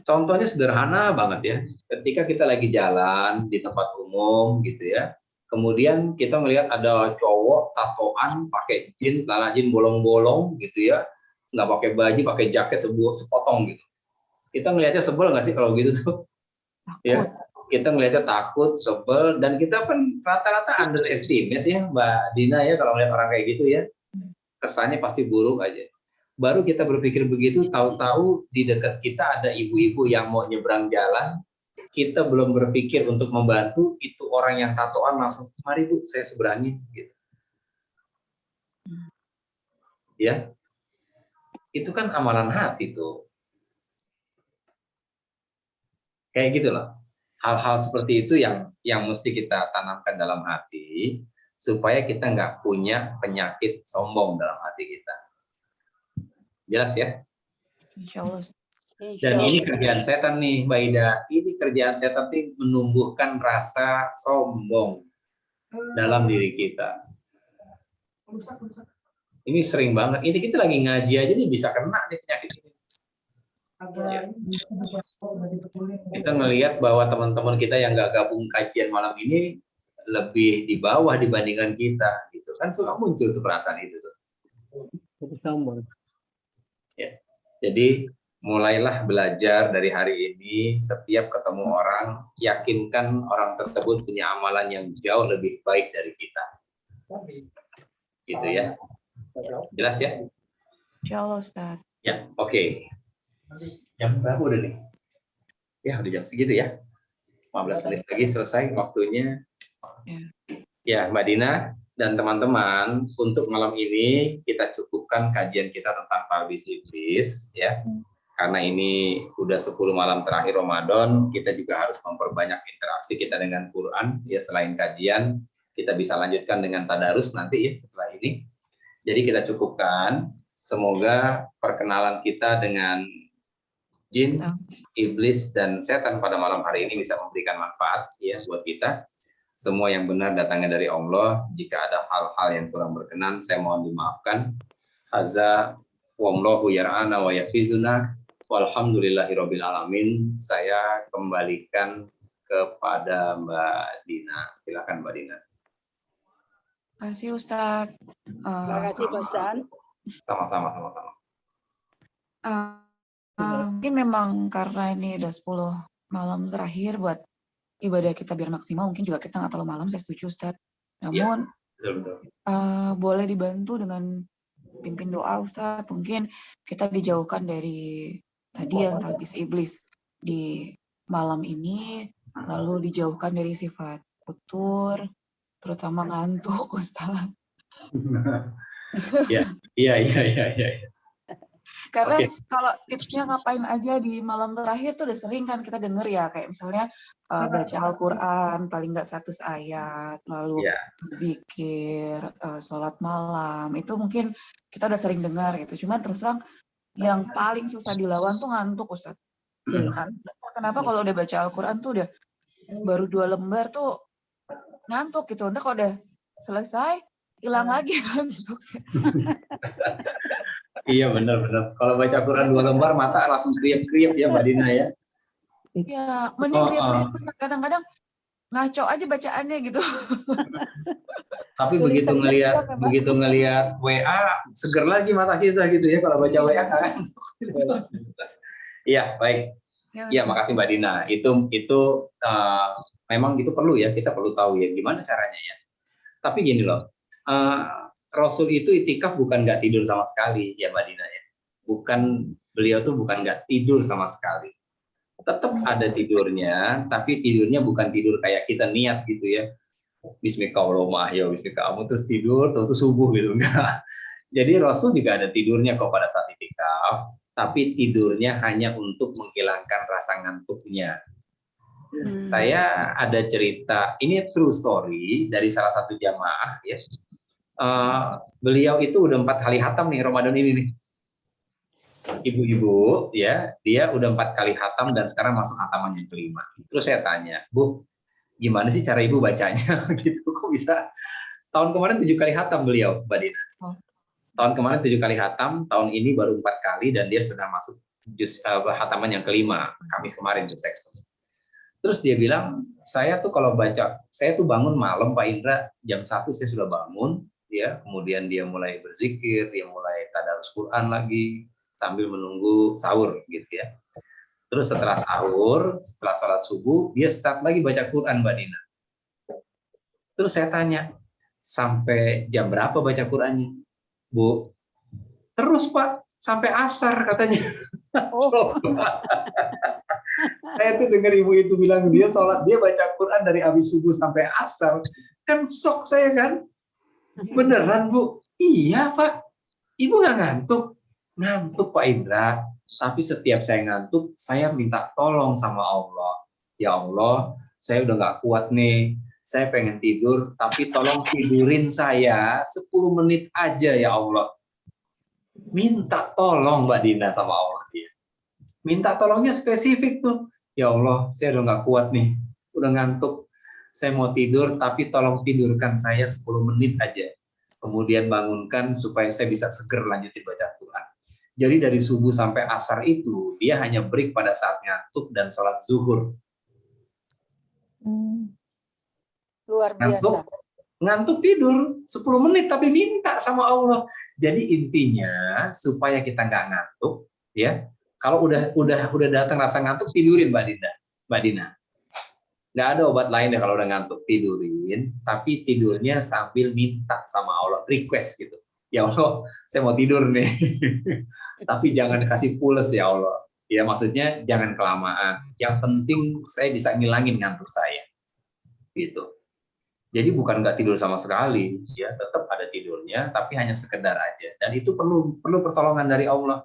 Contohnya sederhana banget ya. Ketika kita lagi jalan di tempat umum gitu ya. Kemudian kita melihat ada cowok tatoan pakai jeans, celana jeans bolong-bolong gitu ya. Nggak pakai baju, pakai jaket sepotong gitu. Kita ngelihatnya sebel nggak sih kalau gitu tuh? Ya. Kita ngelihatnya takut, sebel, dan kita kan rata-rata underestimate ya Mbak Dina ya kalau ngelihat orang kayak gitu ya. Kesannya pasti buruk aja. Baru kita berpikir begitu, tahu-tahu di dekat kita ada ibu-ibu yang mau nyebrang jalan, kita belum berpikir untuk membantu, itu orang yang tatoan langsung, mari Bu, saya seberangin. Gitu. Ya, itu kan amalan hati tuh. Kayak gitu loh. Hal-hal seperti itu yang mesti kita tanamkan dalam hati, supaya kita nggak punya penyakit sombong dalam hati kita. Jelas ya? Insya Allah. Dan ini kerjaan setan nih, Mbak Ida. Ini kerjaan setan nih menumbuhkan rasa sombong dalam diri kita. Ini sering banget. Ini kita lagi ngaji aja nih bisa kena nih penyakit ini. Ya. Kita ngelihat bahwa teman-teman kita yang nggak gabung kajian malam ini lebih di bawah dibandingkan kita. Gitu kan suka muncul tuh perasaan itu tuh. Sombong. Ya. Jadi mulailah belajar dari hari ini, setiap ketemu orang, yakinkan orang tersebut punya amalan yang jauh lebih baik dari kita. Gitu ya. Jelas ya? Insya Allah, Ustaz. Ya, oke. Jam berapa udah nih? Ya, udah jam segitu ya. 15 menit lagi selesai waktunya. Ya, Mbak Dina dan teman-teman, untuk malam ini kita cukupkan kajian kita tentang talbis iblis ya. Karena ini udah 10 malam terakhir Ramadan, kita juga harus memperbanyak interaksi kita dengan Quran ya. Selain kajian, kita bisa lanjutkan dengan tadarus nanti ya setelah ini. Jadi kita cukupkan. Semoga perkenalan kita dengan jin, iblis, dan setan pada malam hari ini bisa memberikan manfaat ya buat kita. Semua yang benar datangnya dari Allah. Jika ada hal-hal yang kurang berkenan, saya mohon dimaafkan. Azza wallahu yar'ana wa yafizuna walhamdulillahirabbil alamin. Saya kembalikan kepada Mbak Dina. Silakan Mbak Dina. Terima kasih Ustaz. Terima kasih Pak Ustaz. Sama-sama. Mungkin memang karena ini udah 10 malam terakhir buat ibadah kita biar maksimal, mungkin juga kita nggak terlalu malam, saya setuju Ustaz. Namun boleh dibantu dengan pimpin doa Ustaz. Mungkin kita dijauhkan dari tadi yang talbis iblis di malam ini, lalu dijauhkan dari sifat futur, terutama ngantuk Ustaz. Iya. Karena kalau tipsnya ngapain aja di malam terakhir tuh udah sering kan kita denger ya, kayak misalnya baca Al-Quran paling nggak 100 ayat, lalu zikir, sholat malam, itu mungkin kita udah sering dengar gitu. Cuma terus terang yang paling susah dilawan tuh ngantuk Ustaz. Kenapa kalau udah baca Al-Quran tuh udah baru 2 lembar tuh ngantuk gitu, nanti kalau udah selesai hilang lagi kan gitu. Iya benar. Kalau baca Quran 2 lembar mata langsung kriap-kriap ya Mbak Dina ya. Iya, mending kriap-kriap kadang-kadang ngaco aja bacaannya gitu. Tapi begitu ngelihat WA seger lagi mata kita gitu ya kalau baca WA kan. Iya, baik. Iya, makasih Mbak Dina. Itu memang itu perlu ya, kita perlu tahu ya gimana caranya ya. Tapi gini loh. Rasul itu itikaf bukan nggak tidur sama sekali ya Mbak Dina ya. Beliau tuh bukan nggak tidur sama sekali. Tetap ada tidurnya, tapi tidurnya bukan tidur kayak kita niat gitu ya. Bismillahirrahmanirrahim, bismillah terus tidur, tuh subuh gitu enggak. Jadi Rasul juga ada tidurnya kok pada saat itikaf, tapi tidurnya hanya untuk menghilangkan rasa ngantuknya. Saya ada cerita, ini true story dari salah satu jamaah ya. Beliau itu udah 4 kali khatam nih Ramadan ini nih. Ibu-ibu ya, dia udah 4 kali khatam dan sekarang masuk khataman yang kelima. Terus saya tanya, Bu, gimana sih cara ibu bacanya? Gitu kok bisa? Tahun kemarin 7 kali khatam beliau, Mbak Dina. Tahun kemarin 7 kali khatam, tahun ini baru 4 kali dan dia sedang masuk khataman yang kelima. Kamis kemarin tuh saya. Terus dia bilang, saya tuh kalau baca, saya tuh bangun malam Pak Indra, jam 1 saya sudah bangun. Ya, kemudian dia mulai berzikir, dia mulai tadarus Quran lagi sambil menunggu sahur gitu ya. Terus setelah sahur, setelah sholat subuh, dia start lagi baca Quran Mbak Dina. Terus saya tanya, sampai jam berapa baca Qurannya? Bu, terus Pak, sampai asar katanya. Saya tuh dengar ibu itu bilang dia baca Quran dari habis subuh sampai asar. Kan shock saya kan. Beneran Bu? Iya Pak. Ibu nggak ngantuk? Ngantuk Pak Indra. Tapi setiap saya ngantuk, saya minta tolong sama Allah. Ya Allah, saya udah nggak kuat nih. Saya pengen tidur, tapi tolong tidurin saya 10 menit aja ya Allah. Minta tolong Mbak Dina sama Allah dia. Minta tolongnya spesifik tuh. Ya Allah, saya udah nggak kuat nih. Udah ngantuk. Saya mau tidur, tapi tolong tidurkan saya 10 menit aja. Kemudian bangunkan supaya saya bisa seger lanjutin baca Quran. Jadi dari subuh sampai asar itu, dia hanya break pada saat ngantuk dan sholat zuhur. Luar biasa. Ngantuk tidur 10 menit, tapi minta sama Allah. Jadi intinya, supaya kita nggak ngantuk, ya Kalau udah datang rasa ngantuk, tidurin Mbak Dina. Nggak ada obat lain deh kalau udah ngantuk, tidurin. Tapi tidurnya sambil minta sama Allah, request gitu. Ya Allah, saya mau tidur nih. Tapi jangan kasih pules ya Allah. Ya maksudnya jangan kelamaan. Yang penting saya bisa ngilangin ngantuk saya. Gitu. Jadi bukan nggak tidur sama sekali, ya tetap ada tidurnya, tapi hanya sekedar aja. Dan itu perlu pertolongan dari Allah.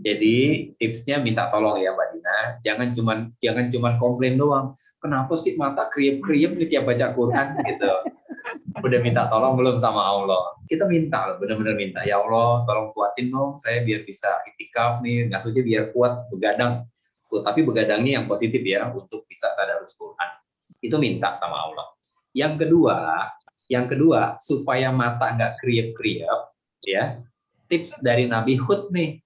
Jadi tipsnya minta tolong ya Mbak Dina, jangan cuman komplain doang. Kenapa sih mata kriep-kriep nih tiap baca Quran gitu. Udah minta tolong belum sama Allah? Kita minta loh, benar-benar minta. Ya Allah, tolong kuatin dong saya biar bisa itikaf nih, maksudnya biar kuat begadang. Tuh, tapi begadangnya yang positif ya, untuk bisa tadarus Quran. Itu minta sama Allah. Yang kedua supaya mata nggak kriep-kriep, ya tips dari Nabi Hud nih.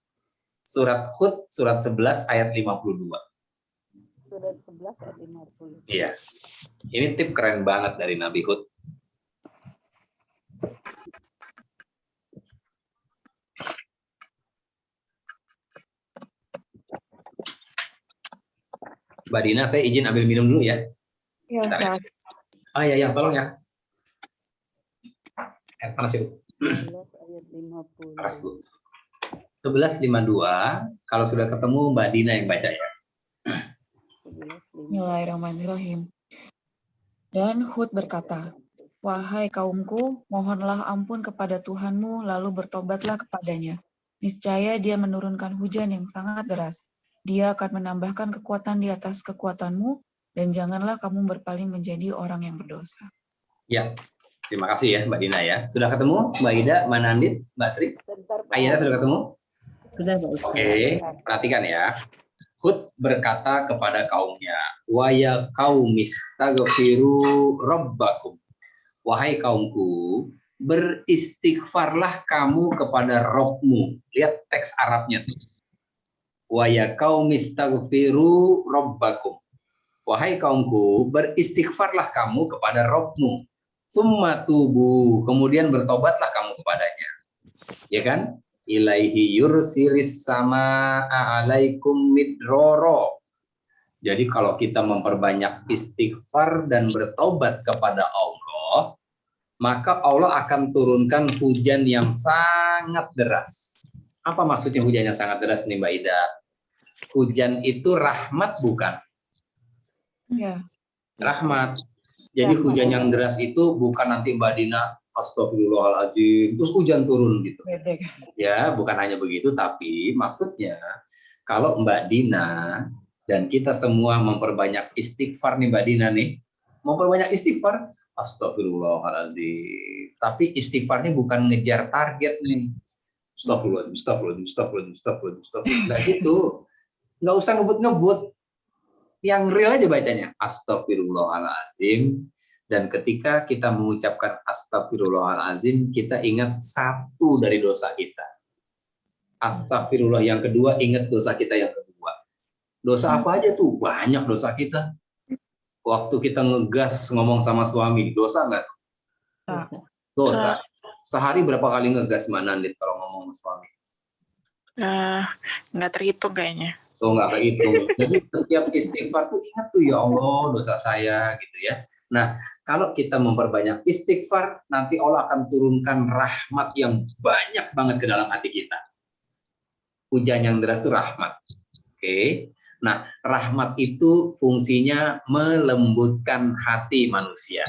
Surat Hud, surat 11 ayat 52. Surat 11 ayat 50. Iya. Ini tip keren banget dari Nabi Hud. Mbak Dina, saya izin ambil minum dulu ya. Iya, Ustaz. Ah ya, tolong ya. Air panas ya, Bu. 11 ayat 50. Panas, Bu. 11.52, kalau sudah ketemu Mbak Dina yang baca ya. Bismillahirrahmanirrahim. Dan Hud berkata, wahai kaumku, mohonlah ampun kepada Tuhanmu, lalu bertobatlah kepadanya. Niscaya dia menurunkan hujan yang sangat deras. Dia akan menambahkan kekuatan di atas kekuatanmu, dan janganlah kamu berpaling menjadi orang yang berdosa. Ya, terima kasih ya Mbak Dina ya. Sudah ketemu Mbak Ida, Mbak Nandit, Mbak Sri? Ayana sudah ketemu? Sudah, Pak Ustaz. Oke, perhatikan ya. Hud berkata kepada kaumnya, wa ya qaumis taghfiru rabbakum. Wahai kaumku, beristighfarlah kamu kepada Rabbmu. Lihat teks Arabnya tuh. Wa ya qaumis taghfiru rabbakum. Wahai kaumku, beristighfarlah kamu kepada Rabbmu. Summa tubu, kemudian bertobatlah kamu kepadanya. Ya kan? Ilaihi yursilis sama alaikum midroro. Jadi kalau kita memperbanyak istighfar dan bertobat kepada Allah, maka Allah akan turunkan hujan yang sangat deras. Apa maksudnya hujan yang sangat deras nih Mbak Ida? Hujan itu rahmat bukan? Ya. Rahmat. Jadi hujan yang deras itu bukan nanti Mbak Dina, astagfirullahaladzim, terus hujan turun gitu. Ya, bukan hanya begitu, tapi maksudnya kalau Mbak Dina dan kita semua memperbanyak istighfar nih Mbak Dina nih, memperbanyak istighfar, astagfirullahaladzim. Tapi istighfarnya bukan ngejar target nih. Astagfirullahaladzim. Nggak gitu. Nggak usah ngebut-ngebut. Yang real aja bacanya, astagfirullahaladzim. Dan ketika kita mengucapkan astagfirullahaladzim, kita ingat satu dari dosa kita. Astagfirullah yang kedua, ingat dosa kita yang kedua. Dosa apa aja tuh? Banyak dosa kita. Waktu kita ngegas ngomong sama suami, dosa nggak? Dosa. Sehari berapa kali ngegas Mbak Nandit kalau ngomong sama suami? Nggak terhitung kayaknya. Oh, nggak kehitung. Jadi setiap istighfar tuh ingat tuh, ya Allah dosa saya gitu ya. Nah, kalau kita memperbanyak istighfar, nanti Allah akan turunkan rahmat yang banyak banget ke dalam hati kita. Hujan yang deras itu rahmat. Oke. Nah, rahmat itu fungsinya melembutkan hati manusia.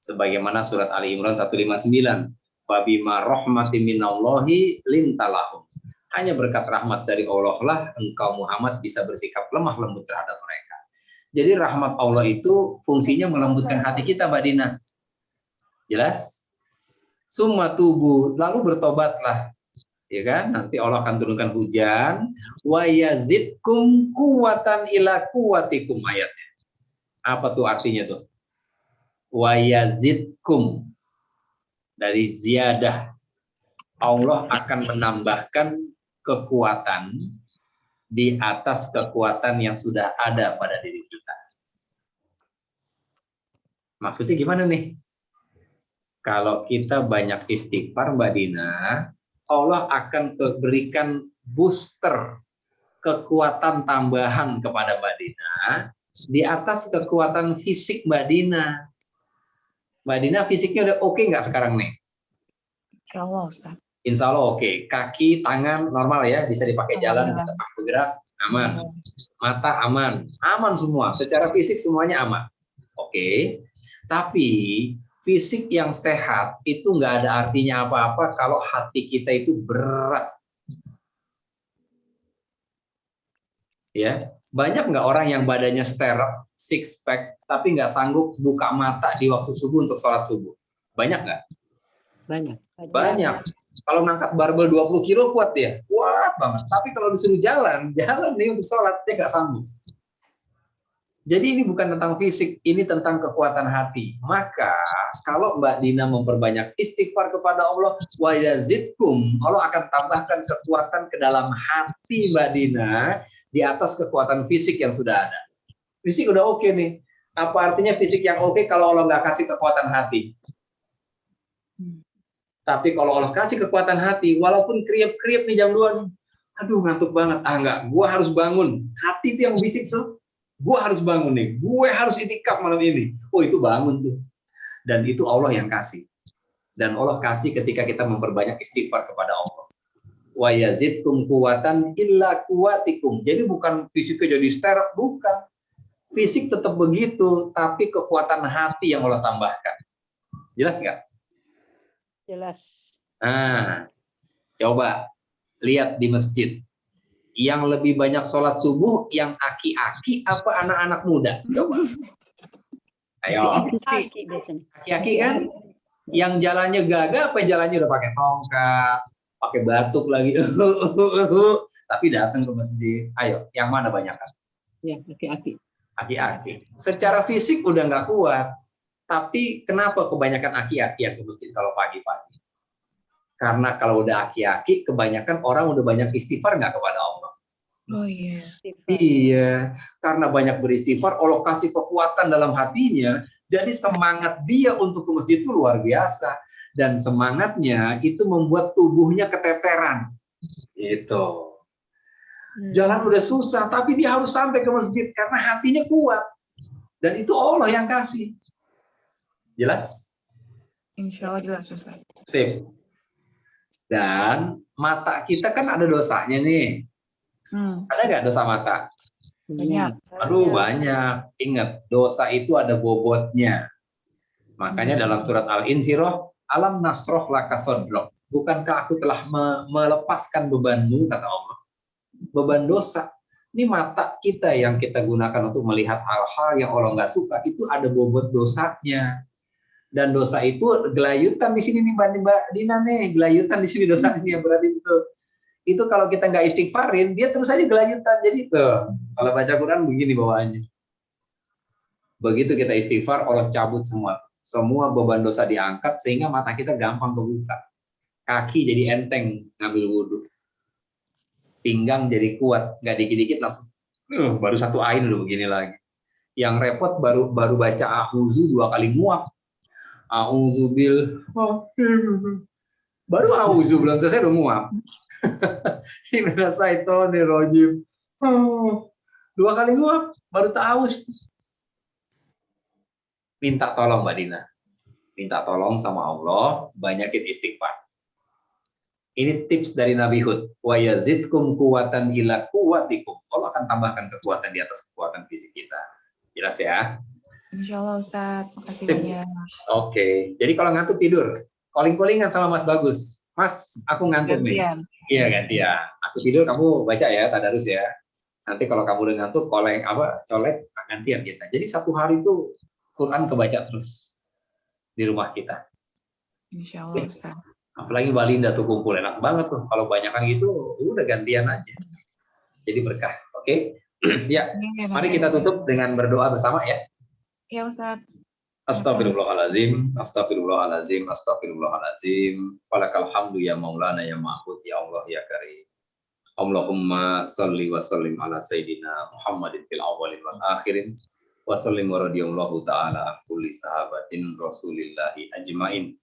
Sebagaimana surat Ali Imran 159. Fabima rahmatin minallahi lintalahum. Hanya berkat rahmat dari Allah lah engkau Muhammad bisa bersikap lemah lembut terhadap mereka. Jadi rahmat Allah itu fungsinya melembutkan hati kita, Mbak Dina. Jelas? Summa tubu, lalu bertobatlah. Ya kan? Nanti Allah akan turunkan hujan. Wa yazidkum quwatan ila quwatikum ayatnya. Apa tuh artinya tuh? Wa yazidkum. Dari ziyadah. Allah akan menambahkan kekuatan di atas kekuatan yang sudah ada pada diri kita. Maksudnya gimana nih? Kalau kita banyak istighfar Mbak Dina, Allah akan berikan booster kekuatan tambahan kepada Mbak Dina di atas kekuatan fisik Mbak Dina. Mbak Dina fisiknya udah oke nggak sekarang nih? Insya Allah, Ustaz. Insya Allah oke. Kaki, tangan normal ya, bisa dipakai jalan, bisa bergerak, aman. Mata aman, aman semua. Secara fisik semuanya aman. Oke. Tapi fisik yang sehat itu nggak ada artinya apa-apa kalau hati kita itu berat. Ya, banyak nggak orang yang badannya sterek, six pack, tapi nggak sanggup buka mata di waktu subuh untuk sholat subuh? Banyak nggak? Banyak. Banyak. Kalau ngangkat barbel 20 kilo kuat dia, kuat banget. Tapi kalau disuruh jalan nih untuk sholat dia nggak sanggup. Jadi ini bukan tentang fisik, ini tentang kekuatan hati. Maka kalau Mbak Dina memperbanyak istighfar kepada Allah, wa yazidkum, Allah akan tambahkan kekuatan ke dalam hati Mbak Dina di atas kekuatan fisik yang sudah ada. Fisik udah oke nih. Apa artinya fisik yang oke kalau Allah nggak kasih kekuatan hati? Tapi kalau Allah kasih kekuatan hati, walaupun kriep-kriep nih jam 2 nih, aduh ngantuk banget, enggak, gua harus bangun. Hati itu yang bisik tuh. Gue harus bangun nih, gue harus itikaf malam ini. Oh itu bangun tuh. Dan itu Allah yang kasih. Dan Allah kasih ketika kita memperbanyak istighfar kepada Allah. Wa yazidkum quwatan illa quwatikum. Jadi bukan fisiknya jadi sterek, bukan. Fisik tetap begitu, tapi kekuatan hati yang Allah tambahkan. Jelas nggak? Jelas. Nah, coba lihat di masjid. Yang lebih banyak sholat subuh, yang aki-aki apa anak-anak muda? Coba. Ayo. Aki-aki kan? Yang jalannya gagah apa jalannya udah pakai tongkat, pakai batuk lagi. Tapi datang ke masjid. Ayo, yang mana banyak kan? Ya, aki-aki. Aki-aki. Secara fisik udah nggak kuat. Tapi kenapa kebanyakan aki-aki yang ke masjid kalau pagi-pagi? Karena kalau udah aki-aki, kebanyakan orang udah banyak istighfar nggak kepada Allah? Oh iya. Iya, karena banyak beristighfar, Allah kasih kekuatan dalam hatinya, jadi semangat dia untuk ke masjid itu luar biasa. Dan semangatnya itu membuat tubuhnya keteteran. Gitu. Jalan udah susah, tapi dia harus sampai ke masjid karena hatinya kuat. Dan itu Allah yang kasih. Jelas? Insya Allah jelas, Ustaz. Sip. Dan mata kita kan ada dosanya nih. Ada nggak dosa mata? Banyak. Aduh banyak. Ingat, dosa itu ada bobotnya. Makanya dalam surat Al-Insyirah, alam nasroh laka sodrok. Bukankah aku telah melepaskan bebanmu, kata Allah. Beban dosa. Ini mata kita yang kita gunakan untuk melihat hal-hal yang Allah nggak suka. Itu ada bobot dosanya. Dan dosa itu gelayutan di sini nih Mbak Dina nih. Gelayutan di sini dosanya yang berarti betul. Itu kalau kita nggak istighfarin, dia terus aja gelayutan. Jadi tuh, kalau baca Quran begini bawaannya. Begitu kita istighfar, Allah cabut semua. Semua beban dosa diangkat, sehingga mata kita gampang kebuka. Kaki jadi enteng ngambil wudhu. Pinggang jadi kuat, nggak dikit-dikit langsung. Baru satu ain loh begini lagi. Yang repot baru baca a'udzu 2 kali muak. A'udzubil. Baru a'udzu belum selesai udah muak. Minasyaitonirrajim. 2 kali nguap baru ta'awuz. Minta tolong Mbak Dina. Minta tolong sama Allah, banyakin istighfar. Ini tips dari Nabi Hud. Wa yazidkum quwatan ila quwatikum. Allah akan tambahkan kekuatan di atas kekuatan fisik kita. Jelas ya? Insya Allah, Ustaz. Makasih banyak. Oke. Jadi kalau ngantuk tidur, calling-callingan sama Mas Bagus. Mas, aku ngantuk Gantian. nih. Iya gantian. Aku tidur, kamu baca ya, tadarus ya. Nanti kalau kamu udah ngantuk, colek, gantian kita. Jadi satu hari itu Quran kebaca terus di rumah kita. Insya Allah, Ustaz. Apalagi Mbak Linda tuh kumpul, enak banget tuh. Kalau banyakan gitu, udah gantian aja. Jadi berkah. Oke? Ya, mari kita tutup dengan berdoa bersama ya. Ya, Ustaz. Astagfirullahaladzim, astagfirullahaladzim, astagfirullahaladzim. Walakal hamdu ya maulana ya ma'bud ya Allah ya karim. Allahumma salli wa sallim ala sayyidina Muhammadin fil awwalin wal akhirin. Wa sallim wa radiyallahu ta'ala kulli sahabatin rasulillahi ajmain.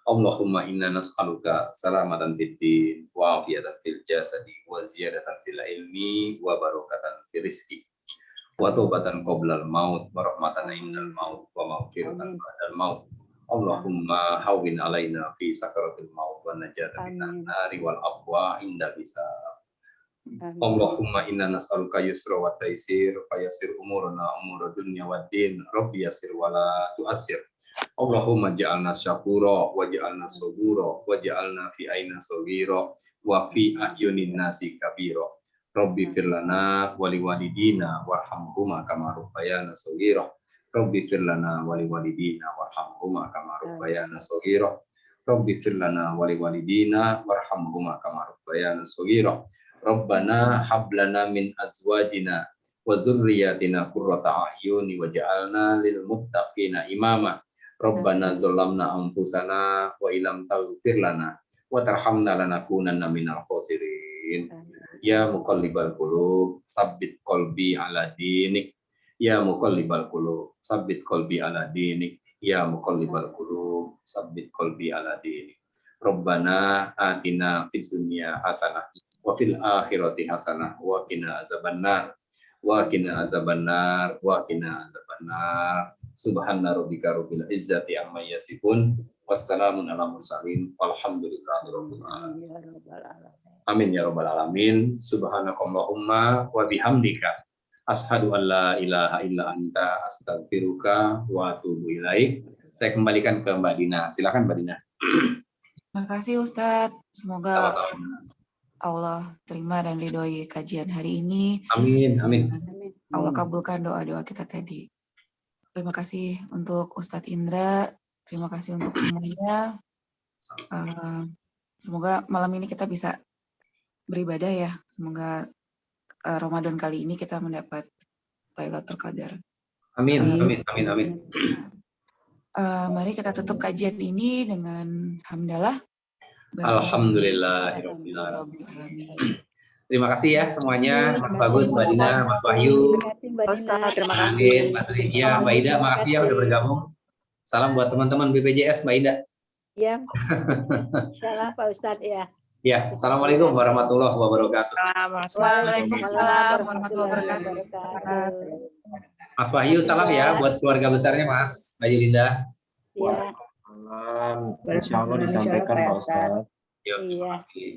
Allahumma inna nas'aluka salamatan fid din wa afiyatan fil jasadi wa ziyadatan fil ilmi wa barakatan fil rizqi wa taubatan qoblal maut wa rahmatan indal maut wa maghfiratan ba'dal maut. Allahumma hawwin alaina fi sakaratil maut wa najatan minan nari wal afwa indal hisab. Allahumma inna nas'aluka yusra wa taysir fa yassir umurana umura dunya wad din rabbi yassir wa la tu'assir. Allahumma ja'alna syakura wa ja'alna sabura wa ja'alna fi aina saghira wa fi ayunin nasi kabira. Rabbi firlana wa liwalidina warhamhuma kama rabbayana saghira. Rabbi firlana wa liwalidina warhamhuma kama rabbayana saghira. Rabbi firlana wa liwalidina warhamhuma kama rabbayana saghira. Rabbana hablana min azwajina wa dzurriyyatina qurrata a'yuni waj'alna lil muttaqina imama. Rabbana zalamna anfusana wa illam taghfir lana wa tarhamna lanakunanna minal khosirin. Ya muqallibal qulub tsabbit qalbi ala dinik. Ya muqallibal qulub tsabbit qalbi ala dinik. Ya muqallibal qulub tsabbit qalbi ala dinik. Rabbana atina fid dunya hasanah wa fil akhirati hasanah wa qina azabannar. Wa qina azabannar wa qina azabannar. Subhana rabbika rabbil izzati amma yasifun wassalamun ala mursalin walhamdulillahi rabbil alamin. Amin ya rabbal alamin. Subhanakallahumma wa bihamdika asyhadu an la ilaha illa anta astaghfiruka wa atubu ilaik. Saya kembalikan ke Mbak Dina. Silakan Mbak Dina. Terima kasih Ustadz. Semoga Sama-sama. Allah terima dan ridhoi kajian hari ini. Amin, amin. Allah kabulkan doa-doa kita tadi. Terima kasih untuk Ustadz Indra, terima kasih untuk semuanya. Semoga malam ini kita bisa beribadah ya. Semoga Ramadan kali ini kita mendapat Lailatul Qadar. Amin, amin, amin, amin. Mari kita tutup kajian ini dengan hamdalah. Alhamdulillahirabbil alamin. Terima kasih ya semuanya, Mas Bagus, Mbak Dina, Mas Wahyu. Terima kasih. Mas Tri. Ya, Mbak Ida, makasih ya udah bergabung. Salam buat teman-teman BPJS, Mbak Ida. Ya, insyaallah Pak Ustadz ya. Ya, assalamualaikum warahmatullahi wabarakatuh. Waalaikumsalam warahmatullahi wabarakatuh. Mas Wahyu, salam ya buat keluarga besarnya Mas Mbak Yulinda. Iya. Salam, insya Allah disampaikan Pak Ustadz. Yuk, Iya. makasih.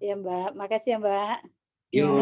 Iya Mbak, makasih ya Mbak. Yuk.